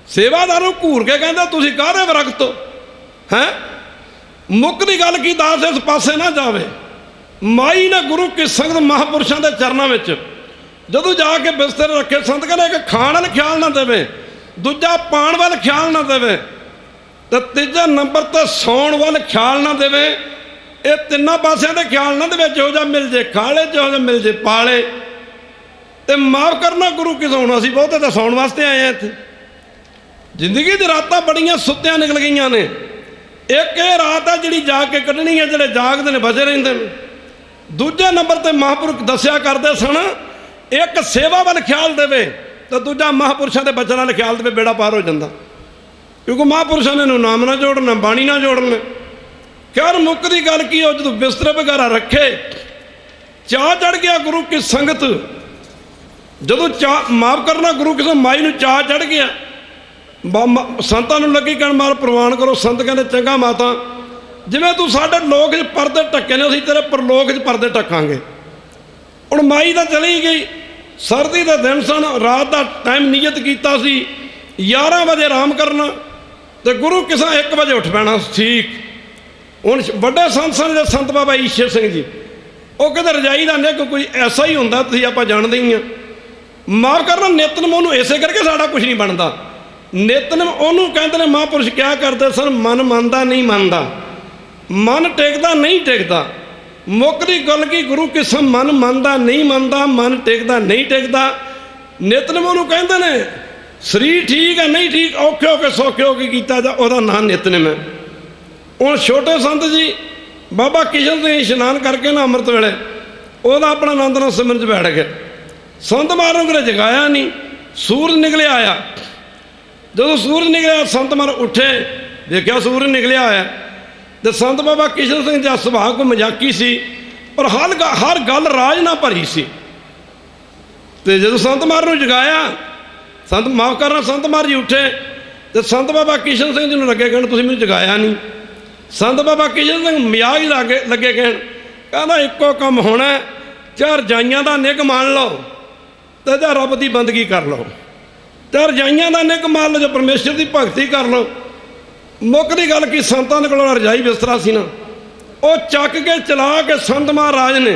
सेवादारों घूर के कहते तुसीं काहदे विरक्त हो हैं। मुक्ति गल की दास इस पासे ना जावे। माई ने गुरु की संगत महापुरुषों के चरणों में जदों जाके बिस्तर रखे, संत कहने एक खाण वाल ख्याल ना देवे, दूजा पाण वाल ख्याल ना देवे, तो तीजा नंबर तो सौण वाल ख्याल ना देवे। ये तिना पासों के ख्याल ना देवे, जो जा मिल जे खाले, जो जा मिल जे पाले। तो माफ करना गुरु की सौण, असीं बहुते तो सौण वास्ते आए हैं इत्थे। जिंदगी च रातां बड़ियां सुत्तियां निकल गई ने, एक ये रात है जिहड़ी जाग के कढ़नी है, जिहड़े जागदे ने बचे रहिंदे ने। दूजे नंबर ते महापुरुष दस्सिया करदे सन, एक सेवा वाल ख्याल देवे तो दूजा महापुरुषों के बचन वाल ख्याल देवे, बेड़ा पार हो जाता। क्योंकि महापुरुषों ने नाम ना जोड़ना, बाणी ना जोड़ना। खैर मुक्ति गल की, जो बिस्तर वगैरह रखे, चाह चढ़ गया गुरु की संगत। जदों चाह माफ करना गुरु की माई नूं चाह चढ़ गया, संतां नूं लगी कहण मार प्रवान करो। संत कहते चंगा माता, जिवें तू साडे लोक च परदे ढके ने, असीं तेरे परलोक च परदे ढकांगे। हुण माई तो चली गई, सर्दी के दिन सन, रात का टाइम नियत किया 11 बजे आराम करना, तो गुरु किसा 1 बजे उठ पैना। ठीक हुण वड्डे संत सन संत बाबा ईश्वर सिंह जी, वो कहते रजाई का निक कोई ऐसा ही होंदा, तुसीं आपां जाणदे ही आ। माफ करना नितनम उन्होंने इसे करके साडा कुछ नहीं बनता। नितनम उन्होंने कहते हैं महापुरुष क्या करते सन, मन मनता नहीं मनता, मन टेकता नहीं टेकता। मुक्ति गल की गुरु किसम मन मनता नहीं मनता, मन टेकता नहीं टेकता। नितनम उन्होंने कहते हैं शरीर ठीक है नहीं ठीक, औखे होके सौखे होके किया जा, वह नाम नितनम है। हूँ छोटे संत जी बाबा किशन सिंह इशनान करके ना अमृत वेले वह अपना आनंद नाल सिमरन च बैठ गए। संत महाराज ने जगाया नहीं, सूरज निकलिया आया। जो सूरज निकलिया संत महाराज उठे, देखा सूरज निकलिया आया। तो संत बाबा किशन सिंह जी सुभाव को मजाकी सी, पर हर गल राज ना भरी सी। तो जो संत महाराज ने जगाया, संत माफ करना संत महाराज जी उठे, तो संत बाबा किशन सिंह जी ने लगे कहण तुसीं मैनूं जगाया नहीं। संत बाबा किशन सिंह मजाक ही लगे कहण, कहंदा इक्को काम होना, चार रजाइयां दा निग मान लो तो जा रब की बंदगी कर लो, चार रजाइयां दा निग मान लो, जो परमेश्वर की भगती कर लो। मुक्ति गल की संतां दे कोल रजाई बिस्तरा सी ना, वो चक के चला के संत महाराज ने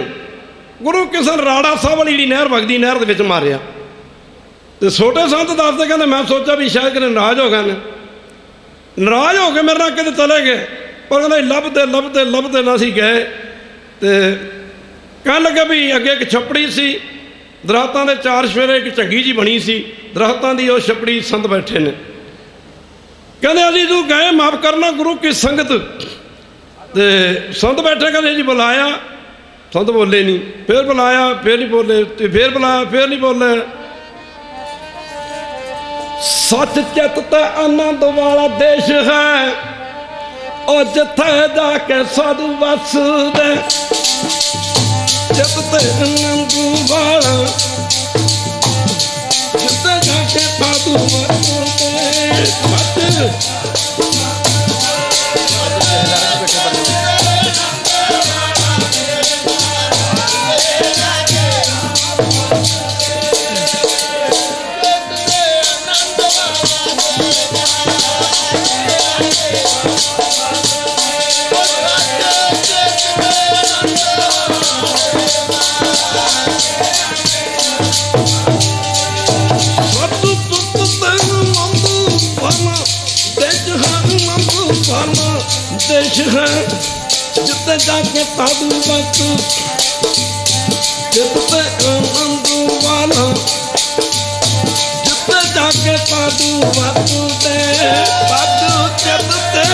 गुरु किशन राड़ा साहब वाली जी नहर वगदी नहर दे विच मारिया। तो छोटे संत दसदे कहंदे मैं सोचा भी शायद कि नाराज हो गए ने, नाराज हो के मेरे नाल किते चले गए, पर कहंदे लभदे लभदे लभदे ना सी गए। तो कहन लगे भी अगे एक छपड़ी सी, दरख्तां दे चार सवेरे एक झंगी जी बनी सी, दरख्तां दी वो छपड़ी संत बैठे ने। कहंदे असीं तू गए माफ करना गुरु की संगत, ते संत बैठे कहंदे जी बुलाया। संत बोले नहीं, फिर बुलाया फिर नहीं बोले, फिर बुलाया फिर नहीं बोले। सच चित ते आनंद वाला देश है, और जिथे जाके साधु वसदे, चित ते आनंद वाला जिथे जाके साधु वसदे। देश है जिते जाके साधु वक्त, जिते आनंद वाला जिते जाके साधु वक्त दे साधु चिते।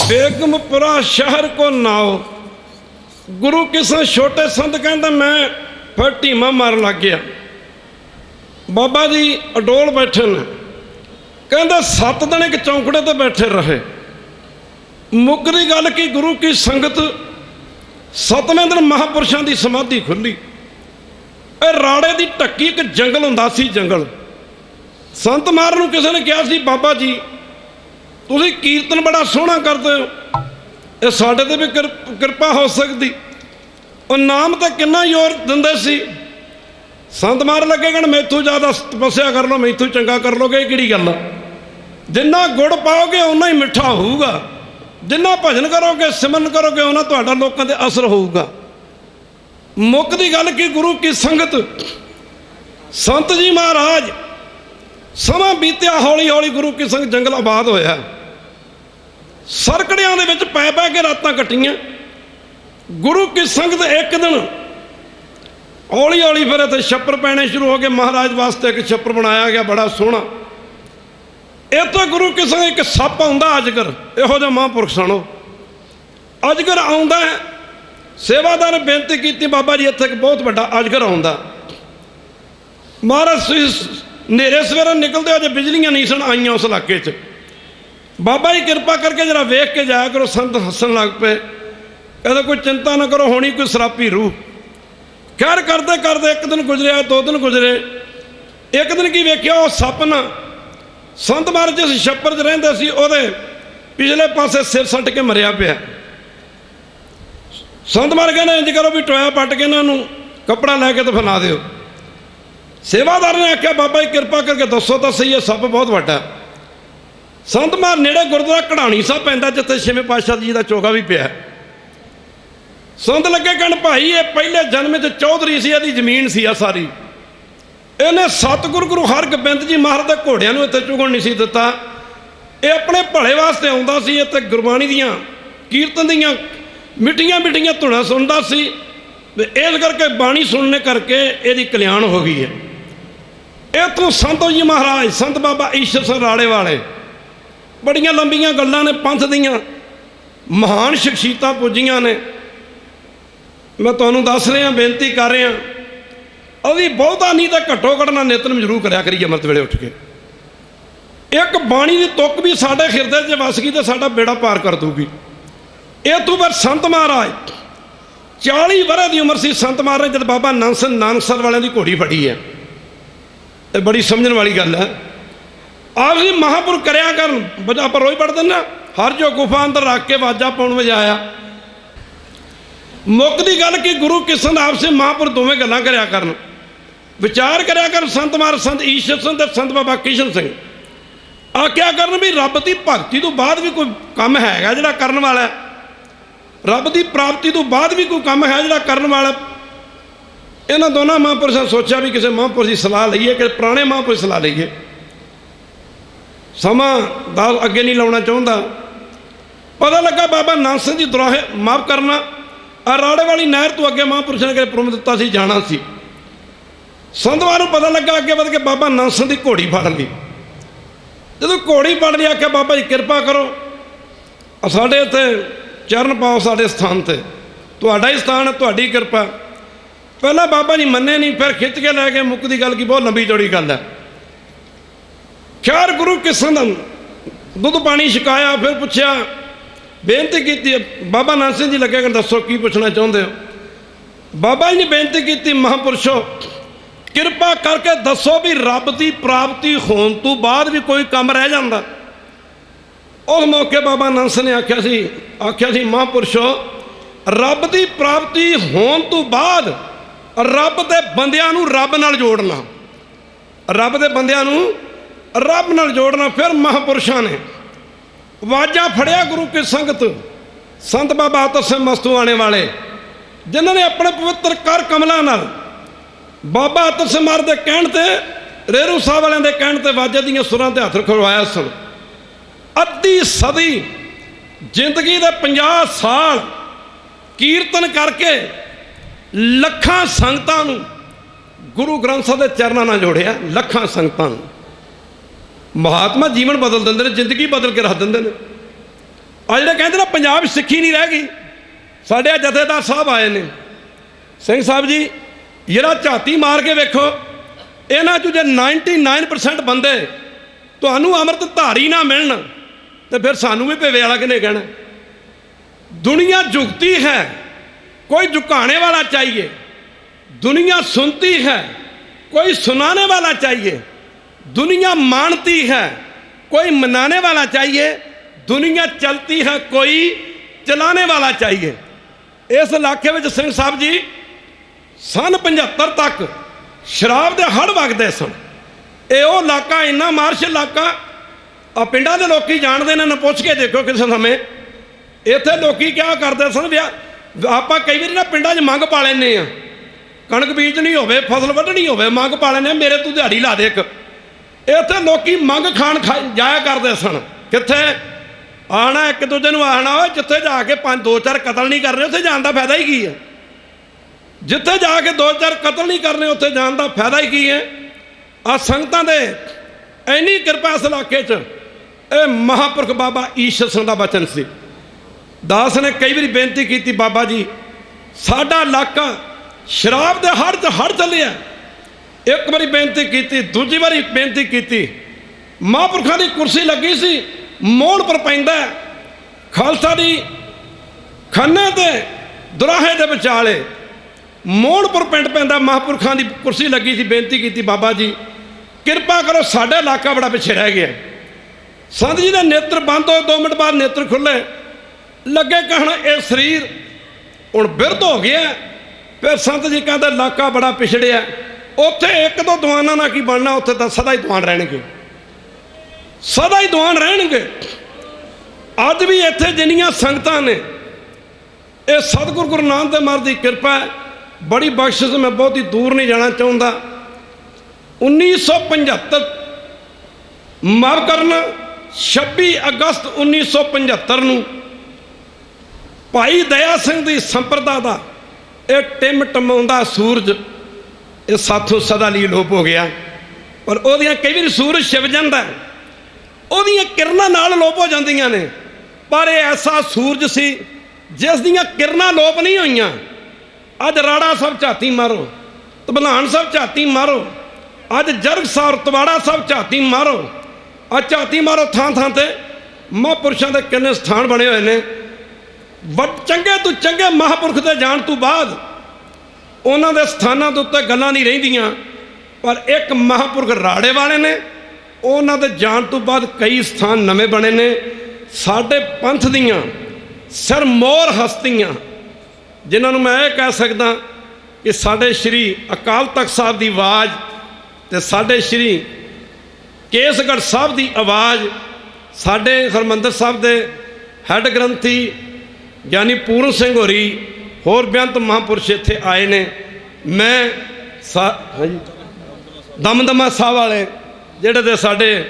बेगमपुरा शहर को नाओ, गुरु किसान छोटे संत कहते मैं फिर ढीमा मार लग गया। बाबा जी अडोल बैठे ने, कहते 7 दिन एक चौंकड़े ते बैठे रहे। मुकरी गल की गुरु की संगत 7वें दिन महापुरुषों की समाधि खुली। राड़े की ढक्की एक जंगल हुंदा सी, जंगल। संत मार नूं किसी ने कहा सी, बाबा जी तुसीं कीर्तन बड़ा सोहना करते हो, ये साडे ते भी किरपा हो सकती। और नाम तो किन्ना जोर दिंदे सी। संत मार लगे कहण मैथों ज़्यादा तपस्या कर लो, मैथों चंगा कर लोगे, ये किहड़ी गल आ। जिन्ना गुड़ पाओगे उन्ना ही मिठा होऊगा, जिन्ना भजन करोगे सिमरन करोगे उन्ना तुहाडा लोकां ते असर होऊगा। मुक्कदी गल की गुरु की संगत। संत जी महाराज समा बीतिया, हौली हौली गुरु की संगत जंगल आबाद होया। सरकड़ियां दे विच पै पै के रातां कट्टियां। गुरु की संगत एक दिन हौली हौली फिर इत्थे छप्पर पैने शुरू हो गए। महाराज वास्ते एक छप्पर बनाया गया बड़ा सोहना। इत्थे गुरु की संगत एक सप आउंदा अजगर, इहो जिहा महापुरख सुणो। अजगर आउंदा, सेवादार ने बेनती की, बाबा जी इत्थे एक बहुत बड़ा अजगर आउंदा। महाराज नेरे सवेरे निकलते अजे बिजलियां नहीं सन आईयां उस इलाके च। बाबा जी कृपा करके जरा वेख के जाया करो। संत हसन लग पे, कहते कोई चिंता ना करो, होनी कोई सरापी रूह। खैर करते करते एक दिन गुजरिया, 2 दिन गुजरे। एक दिन की वेख्या वो सप ना संत महाराज जिस छप्पर च रहिंदे सी उहदे पिछले पासे सिर सट के मरिया पिया। संत महाराज कहने इंज करो भी टोया पट के इन्हों कपड़ा लैके तो फैला दिओ। सेवादार ने आख्या बाबा जी कृपा करके दसो तो सही है, सप बहुत वड्डा। संत महाराज नेड़े गुरुद्वारा कढ़ाणी साहब पैंदा जिथे 6वें पातशाह जी का चोगा भी पिया। संत लगे कहन भाई ये पहले जन्म च चौधरी सी, इहदी जमीन सी सारी। इन्हें सतगुरु गुरु हरगोबिंद जी महाराज के घोड़िया इत्थे चुगण नहीं सी दिता। ये अपने भले वास्ते आउंदा सी, इत्थे गुरबाणी दियां कीर्तन दियां मिठियां मिठियां धुनां सुनदा सी। इस करके बाणी सुनने करके इहदी कल्याण हो गई है। इतों संत जी महाराज संत बाबा ईश्वर सिंह राड़े वाले बड़ियां लंबियां गल्लां ने, पंथ दियां महान शख्सियतां पुजियां ने। मैं तुहानूं दस रहा, बेनती कर रहा, अभी बहुता नहीं तो घट्टो घट्ट ना नितनम जरूर करया करिए अमृत वेले उठ के। एक बाणी की तुक भी साडे हिरदे च वस गई तो साडा बेड़ा पार कर दूगी। इतों फिर संत महाराज 40 वरह की उम्र सी संत महाराज जब बाबा नानकसर वाले की घोड़ी फड़ी है। ये बड़ी समझण वाली गल है। आप जी महापुर करया कर, आप रोज पढ़ते ना, हर जो गुफा अंदर रख के वाजा पाउण वजाया। मुक्कदी गल की गुरु किसन आपसे महापुर दोवें गल्लां करया करन, विचार करया कर। संत महाराज संत ईश्वर सिंह ते संत बाबा किशन सिंह आख्या करन भी रब की भगती तो बाद भी कोई काम हैगा जिहड़ा करन वाला। ਰੱਬ ਦੀ ਪ੍ਰਾਪਤੀ ਤੋਂ ਬਾਅਦ ਵੀ ਕੋਈ ਕੰਮ ਹੈ ਜਿਹੜਾ ਕਰਨ ਵਾਲਾ। ਇਹਨਾਂ ਦੋਨਾਂ ਮਹਾਂਪੁਰਸ਼ਾਂ ਨੇ ਸੋਚਿਆ ਵੀ ਕਿਸੇ ਮਹਾਂਪੁਰਸ਼ ਦੀ ਸਲਾਹ ਲਈਏ, ਕਿ ਪੁਰਾਣੇ ਮਹਾਂਪੁਰਸ਼ ਸਲਾਹ ਲਈਏ। ਸਮਾਂ ਦਾ ਅੱਗੇ ਨਹੀਂ ਲਾਉਣਾ ਚਾਹੁੰਦਾ। ਪਤਾ ਲੱਗਾ ਬਾਬਾ ਨਾਨਕ ਸਿੰਘ ਜੀ ਦੁਰਾਹੇ ਮਾਫ ਕਰਨਾ ਰਾੜੇ ਵਾਲੀ ਨਹਿਰ ਤੋਂ ਅੱਗੇ ਮਹਾਂਪੁਰਸ਼ਾਂ ਨੇ ਪ੍ਰੋਮ ਦਿੱਤਾ ਸੀ, ਜਾਣਾ ਸੀ। ਸੰਧਵਾਂ ਨੂੰ ਪਤਾ ਲੱਗਾ, ਅੱਗੇ ਵਧ ਕੇ ਬਾਬਾ ਨਾਨਕ ਸਿੰਘ ਦੀ ਘੋੜੀ ਫੜ ਲਈ। ਜਦੋਂ ਘੋੜੀ ਫੜ ਲਈ ਆਖਿਆ ਬਾਬਾ ਜੀ ਕਿਰਪਾ ਕਰੋ, ਸਾਡੇ ਇੱਥੇ ਚਰਨ ਪਾਓ, ਸਾਡੇ ਸਥਾਨ 'ਤੇ ਤੁਹਾਡਾ ਹੀ ਸਥਾਨ ਹੈ, ਤੁਹਾਡੀ ਕਿਰਪਾ। ਪਹਿਲਾਂ ਬਾਬਾ ਜੀ ਮੰਨੇ ਨਹੀਂ, ਫਿਰ ਖਿੱਚ ਕੇ ਲੈ ਕੇ ਮੁੱਕਦੀ ਗੱਲ ਕੀ, ਬਹੁਤ ਲੰਬੀ ਚੌੜੀ ਗੱਲ ਹੈ। ਖੈਰ ਗੁਰੂ ਕਿਸ਼ਨ ਦਾ ਦੁੱਧ ਪਾਣੀ ਛਕਾਇਆ, ਫਿਰ ਪੁੱਛਿਆ, ਬੇਨਤੀ ਕੀਤੀ। ਬਾਬਾ ਨਾਨਕ ਸਿੰਘ ਜੀ ਲੱਗੇ ਕਿ ਦੱਸੋ ਕੀ ਪੁੱਛਣਾ ਚਾਹੁੰਦੇ ਹੋ। ਬਾਬਾ ਜੀ ਨੇ ਬੇਨਤੀ ਕੀਤੀ, ਮਹਾਂਪੁਰਸ਼ੋ ਕਿਰਪਾ ਕਰਕੇ ਦੱਸੋ ਵੀ ਰੱਬ ਦੀ ਪ੍ਰਾਪਤੀ ਹੋਣ ਤੋਂ ਬਾਅਦ ਵੀ ਕੋਈ ਕੰਮ ਰਹਿ ਜਾਂਦਾ। ਉਸ ਮੌਕੇ ਬਾਬਾ ਨਾਨਕ ਸਿੰਘ ਨੇ ਆਖਿਆ ਸੀ ਮਹਾਂਪੁਰਸ਼ੋ ਰੱਬ ਦੀ ਪ੍ਰਾਪਤੀ ਹੋਣ ਤੋਂ ਬਾਅਦ ਰੱਬ ਦੇ ਬੰਦਿਆਂ ਨੂੰ ਰੱਬ ਨਾਲ ਜੋੜਨਾ, ਰੱਬ ਦੇ ਬੰਦਿਆਂ ਨੂੰ ਰੱਬ ਨਾਲ ਜੋੜਨਾ। ਫਿਰ ਮਹਾਂਪੁਰਸ਼ਾਂ ਨੇ ਵਾਜਾ ਫੜਿਆ ਗੁਰੂ ਕੀ ਸੰਗਤ, ਸੰਤ ਬਾਬਾ ਆਤਰ ਸਿੰਘ ਮਸਤੂਆਣੇ ਵਾਲੇ, ਜਿਨ੍ਹਾਂ ਨੇ ਆਪਣੇ ਪਵਿੱਤਰ ਕਰ ਕਮਲਾਂ ਨਾਲ ਬਾਬਾ ਆਤਰ ਸਿੰਘ ਮਹਾਰਾਜ ਦੇ ਕਹਿਣ ਤੇ, ਰੇਰੂ ਸਾਹਿਬ ਵਾਲਿਆਂ ਦੇ ਕਹਿਣ ਤੇ ਵਾਜੇ ਦੀਆਂ ਸੁਰਾਂ ਤੇ ਹੱਥ ਰਖਵਾਇਆ ਸਨ। ਅੱਧੀ ਸਦੀ ਜ਼ਿੰਦਗੀ ਦੇ 50 ਸਾਲ ਕੀਰਤਨ ਕਰਕੇ ਲੱਖਾਂ ਸੰਗਤਾਂ ਨੂੰ ਗੁਰੂ ਗ੍ਰੰਥ ਸਾਹਿਬ ਦੇ ਚਰਨਾਂ ਨਾਲ ਜੋੜਿਆ। ਲੱਖਾਂ ਸੰਗਤਾਂ ਨੂੰ ਮਹਾਤਮਾ ਜੀਵਨ ਬਦਲ ਦਿੰਦੇ ਨੇ, ਜ਼ਿੰਦਗੀ ਬਦਲ ਕੇ ਰੱਖ ਦਿੰਦੇ ਨੇ। ਆ ਜਿਹੜੇ ਕਹਿੰਦੇ ਨੇ ਪੰਜਾਬ ਸਿੱਖੀ ਨਹੀਂ ਰਹਿ ਗਈ, ਸਾਡੇ ਜਥੇਦਾਰ ਸਾਹਿਬ ਆਏ ਨੇ, ਸਿੰਘ ਸਾਹਿਬ ਜੀ ਜਿਹੜਾ ਝਾਤੀ ਮਾਰ ਕੇ ਵੇਖੋ, ਇਹਨਾਂ 'ਚੋਂ ਜੇ 99% ਬੰਦੇ ਤੁਹਾਨੂੰ ਅੰਮ੍ਰਿਤ ਧਾਰੀ ਨਾ ਮਿਲਣ ਤੇ ਫਿਰ ਸਾਨੂੰ ਵੀ ਭੇਵੇ ਵਾਲਾ ਕਿਹਨੇ ਕਹਿਣਾ। ਦੁਨੀਆ ਝੁਕਤੀ ਹੈ, कोई झुकाने वाला चाहिए। दुनिया सुनती है, कोई सुनाने वाला चाहिए। दुनिया मानती है, कोई मनाने वाला चाहिए। दुनिया चलती है, कोई चलाने वाला चाहिए। इस इलाके में सिंह साहब जी सन 75 तक शराब के हड़ वगते सन। ये इलाका इन्ना मार्श इलाका आ पिंडा के लोग जानते हैं। पुछ के देखो किसी समय इत्थे लोग क्या करते सन। आप कई बार ना पिंडा च मंग पा लें, कणक बीजनी हो, फसल वढ़नी हो, मंग पा लें, मेरे तू दिहाड़ी ला दे। इत्थे लोग मंग खाण जाया करते सन। कित्थे आना एक दूजे को आना हो, जिथे जाके 5-2-4 कतल नहीं करने उत्थे जाने का फायदा ही की है। जिथे जाके 2-4 कतल नहीं करने उत्थे जाने का फायदा ही की है। आ संगतां दे इन्नी कृपा इस इलाके च महापुरख बाबा ईश्वर सिंह का बचन सी। दास ने कई बार बेनती की, बाबा जी साडा इलाका शराब के हड़ च हड़ चलिया। एक बारी बेनती की, दूजी बारी बेनती की। महापुरखों की कुर्सी लगी सी, मोड़ पर पैंदा खालसा दी खन्ने ते दुराहे दे विचाले मोड़ पर पिंड पैंदा। महापुरखों की कुर्सी लगी सी। बेनती की, बाबा जी कृपा करो, साडा इलाका बड़ा पिछे रह गया। संत जी ने नेत्र बंद हो, 2 मिनट बाद नेत्र खुले, लगे कहना ये शरीर हुण बिरध हो गया। फिर संत जी कहते इलाका बड़ा पिछड़िया, उत्थे 1-2 दीवाना ना की बनना, उत्थे तो सदा ही दीवान रहणगे, सदा ही दीवान रहणगे। अज भी इत्थे जिन्नियां संगतां ने, ये सतगुरु गुरु नानक देव महाराज की कृपा है, बड़ी बख्शिश। मैं बहुत ही दूर नहीं जाना चाहता। 1975 माफ करना 26 अगस्त 1975 नूं भाई दया सिंह की संप्रदा का यह टिम टमाउंदा सूरज ये साथों सदा लिए लोप हो गया। पर वह कई बार सूरज छिप जाता है, वह किरणा नाल लोप हो जांदियां ने। पर यह ऐसा सूरज सी जिस दियां किरणा लोप नहीं हुईयां। अज राड़ा साहब झाती मारो, धबलान साहब झाती मारो, अज जरग साहब तवाड़ा साहब झाती मारो, अज झाती मारो, थां थां ते महापुरुषों के किन्ने स्थान बने हुए हैं। चंगे तो चंगे महापुरख के जान तो बाद उन्होंने स्थानों के उत्ते गल्लां नहीं रहिंदियां। पर एक महापुरख राड़े वाले ने, उन्होंने जान तो बाद कई स्थान नवे बने ने। साडे पंथ दियां सिरमौर हस्तियां जिन्होंने मैं ये कह सकदा कि साडे श्री अकाल तख्त साहब की आवाज़ ते साडे श्री केसगढ़ साहब की आवाज़, साडे हरमंदर साहब के हैड ग्रंथी ਗਿਆਨੀ ਪੂਰਨ ਸਿੰਘ ਹੋਰੀ ਹੋਰ ਬੇਅੰਤ ਮਹਾਂਪੁਰਸ਼ ਇੱਥੇ ਆਏ ਨੇ। ਮੈਂ ਹਾਂਜੀ ਦਮਦਮਾ ਸਾਹਿਬ ਵਾਲੇ ਜਿਹੜੇ ਦੇ ਸਾਡੇ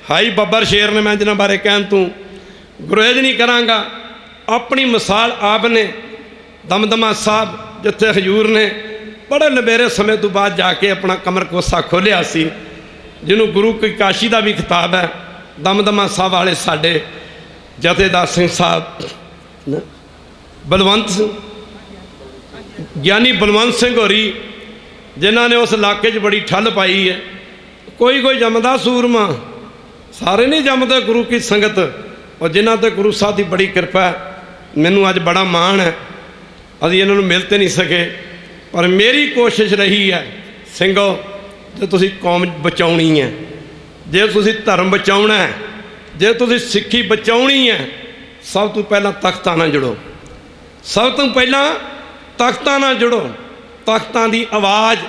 ਹਾਈ ਬੱਬਰ ਸ਼ੇਰ ਨੇ, ਮੈਂ ਜਿਨ੍ਹਾਂ ਬਾਰੇ ਕਹਿਣ ਤੋਂ ਗੁਰੇਜ਼ ਨਹੀਂ ਕਰਾਂਗਾ। ਆਪਣੀ ਮਿਸਾਲ ਆਪ ਨੇ ਦਮਦਮਾ ਸਾਹਿਬ ਜਿੱਥੇ ਹਜ਼ੂਰ ਨੇ ਬੜੇ ਲੰਬੇਰੇ ਸਮੇਂ ਤੋਂ ਬਾਅਦ ਜਾ ਕੇ ਆਪਣਾ ਕਮਰ ਕੋਸਾ ਖੋਲ੍ਹਿਆ ਸੀ, ਜਿਹਨੂੰ ਗੁਰੂ ਕੀ ਕਾਸ਼ੀ ਦਾ ਵੀ ਖਿਤਾਬ ਹੈ। ਦਮਦਮਾ ਸਾਹਿਬ ਵਾਲੇ ਸਾਡੇ ਜਥੇਦਾਰ ਸਿੰਘ ਸਾਹਿਬ ਬਲਵੰਤ ਸਿੰਘ, ਗਿਆਨੀ ਬਲਵੰਤ ਸਿੰਘ ਹੋਰੀ, ਜਿਨ੍ਹਾਂ ਨੇ ਉਸ ਇਲਾਕੇ 'ਚ ਬੜੀ ਠੱਲ ਪਾਈ ਹੈ। ਕੋਈ ਕੋਈ ਜੰਮਦਾ ਸੂਰਮਾ, ਸਾਰੇ ਨਹੀਂ ਜੰਮਦੇ ਗੁਰੂ ਕੀ ਸੰਗਤ, ਔਰ ਜਿਨ੍ਹਾਂ 'ਤੇ ਗੁਰੂ ਸਾਹਿਬ ਦੀ ਬੜੀ ਕਿਰਪਾ ਹੈ। ਮੈਨੂੰ ਅੱਜ ਬੜਾ ਮਾਣ ਹੈ, ਅਸੀਂ ਇਹਨਾਂ ਨੂੰ ਮਿਲ ਤੇ ਨਹੀਂ ਸਕੇ, ਪਰ ਮੇਰੀ ਕੋਸ਼ਿਸ਼ ਰਹੀ ਹੈ ਸਿੰਘੋ, ਜੇ ਤੁਸੀਂ ਕੌਮ ਬਚਾਉਣੀ ਹੈ, ਜੇ ਤੁਸੀਂ ਧਰਮ ਬਚਾਉਣਾ ਹੈ, ਜੇ ਤੁਸੀਂ ਸਿੱਖੀ ਬਚਾਉਣੀ ਹੈ, ਸਭ ਤੋਂ ਪਹਿਲਾਂ ਤਖਤਾਂ ਨਾਲ ਜੁੜੋ। ਸਭ ਤੋਂ ਪਹਿਲਾਂ ਤਖਤਾਂ ਨਾਲ ਜੁੜੋ। ਤਖਤਾਂ ਦੀ ਆਵਾਜ਼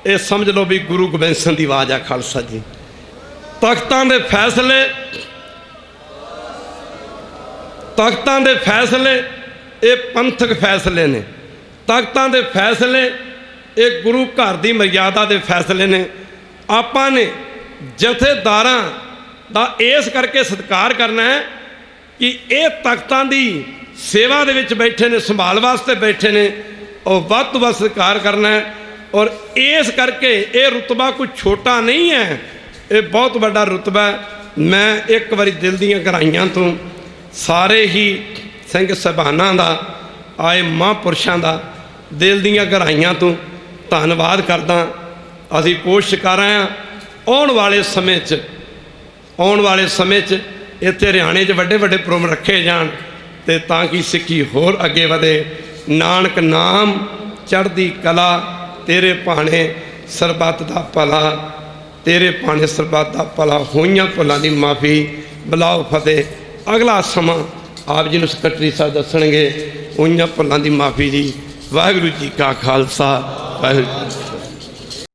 ਇਹ ਸਮਝ ਲਓ ਵੀ ਗੁਰੂ ਗੋਬਿੰਦ ਸਿੰਘ ਦੀ ਆਵਾਜ਼ ਆ ਖਾਲਸਾ ਜੀ। ਤਖਤਾਂ ਦੇ ਫੈਸਲੇ, ਤਖਤਾਂ ਦੇ ਫੈਸਲੇ ਇਹ ਪੰਥਕ ਫੈਸਲੇ ਨੇ। ਤਖਤਾਂ ਦੇ ਫੈਸਲੇ ਇਹ ਗੁਰੂ ਘਰ ਦੀ ਮਰਿਆਦਾ ਦੇ ਫੈਸਲੇ ਨੇ। ਆਪਾਂ ਨੇ ਜਥੇਦਾਰਾਂ ਦਾ ਇਸ ਕਰਕੇ ਸਤਿਕਾਰ ਕਰਨਾ ਹੈ ਕਿ ਇਹ ਤਖਤਾਂ ਦੀ ਸੇਵਾ ਦੇ ਵਿੱਚ ਬੈਠੇ ਨੇ, ਸੰਭਾਲ ਵਾਸਤੇ ਬੈਠੇ ਨੇ, ਉਹ ਵੱਧ ਤੋਂ ਵੱਧ ਸਤਿਕਾਰ ਕਰਨਾ ਹੈ। ਔਰ ਇਸ ਕਰਕੇ ਇਹ ਰੁਤਬਾ ਕੋਈ ਛੋਟਾ ਨਹੀਂ ਹੈ, ਇਹ ਬਹੁਤ ਵੱਡਾ ਰੁਤਬਾ ਹੈ। ਮੈਂ ਇੱਕ ਵਾਰੀ ਦਿਲ ਦੀਆਂ ਗਹਿਰਾਈਆਂ ਤੋਂ ਸਾਰੇ ਹੀ ਸਿੰਘ ਸਾਹਿਬਾਨਾਂ ਦਾ, ਆਏ ਮਹਾਂਪੁਰਸ਼ਾਂ ਦਾ ਦਿਲ ਦੀਆਂ ਗਹਿਰਾਈਆਂ ਤੋਂ ਧੰਨਵਾਦ ਕਰਦਾ। ਅਸੀਂ ਕੋਸ਼ਿਸ਼ ਕਰ ਰਹੇ ਹਾਂ ਆਉਣ ਵਾਲੇ ਸਮੇਂ 'ਚ, ਆਉਣ ਵਾਲੇ ਸਮੇਂ 'ਚ ਇੱਥੇ ਹਰਿਆਣੇ 'ਚ ਵੱਡੇ ਵੱਡੇ ਪ੍ਰੋਗਰਾਮ ਰੱਖੇ ਜਾਣ, ਤੇ ਤਾਂ ਕਿ ਸਿੱਖੀ ਹੋਰ ਅੱਗੇ ਵਧੇ। ਨਾਨਕ ਨਾਮ ਚੜ੍ਹਦੀ ਕਲਾ, ਤੇਰੇ ਭਾਣੇ ਸਰਬੱਤ ਦਾ ਭਲਾ, ਤੇਰੇ ਭਾਣੇ ਸਰਬੱਤ ਦਾ ਭਲਾ, ਹੋਈਆਂ ਭੁੱਲਾਂ ਦੀ ਮਾਫੀ, ਬੁਲਾਓ ਫਤਿਹ। ਅਗਲਾ ਸਮਾਂ ਆਪ ਜੀ ਨੂੰ ਸੈਕਟਰੀ ਸਾਹਿਬ ਦੱਸਣਗੇ। ਹੋਈਆਂ ਭੁੱਲਾਂ ਦੀ ਮਾਫੀ ਜੀ। ਵਾਹਿਗੁਰੂ ਜੀ ਕਾ ਖਾਲਸਾ, ਵਾਹਿਗੁਰੂ ਜੀ।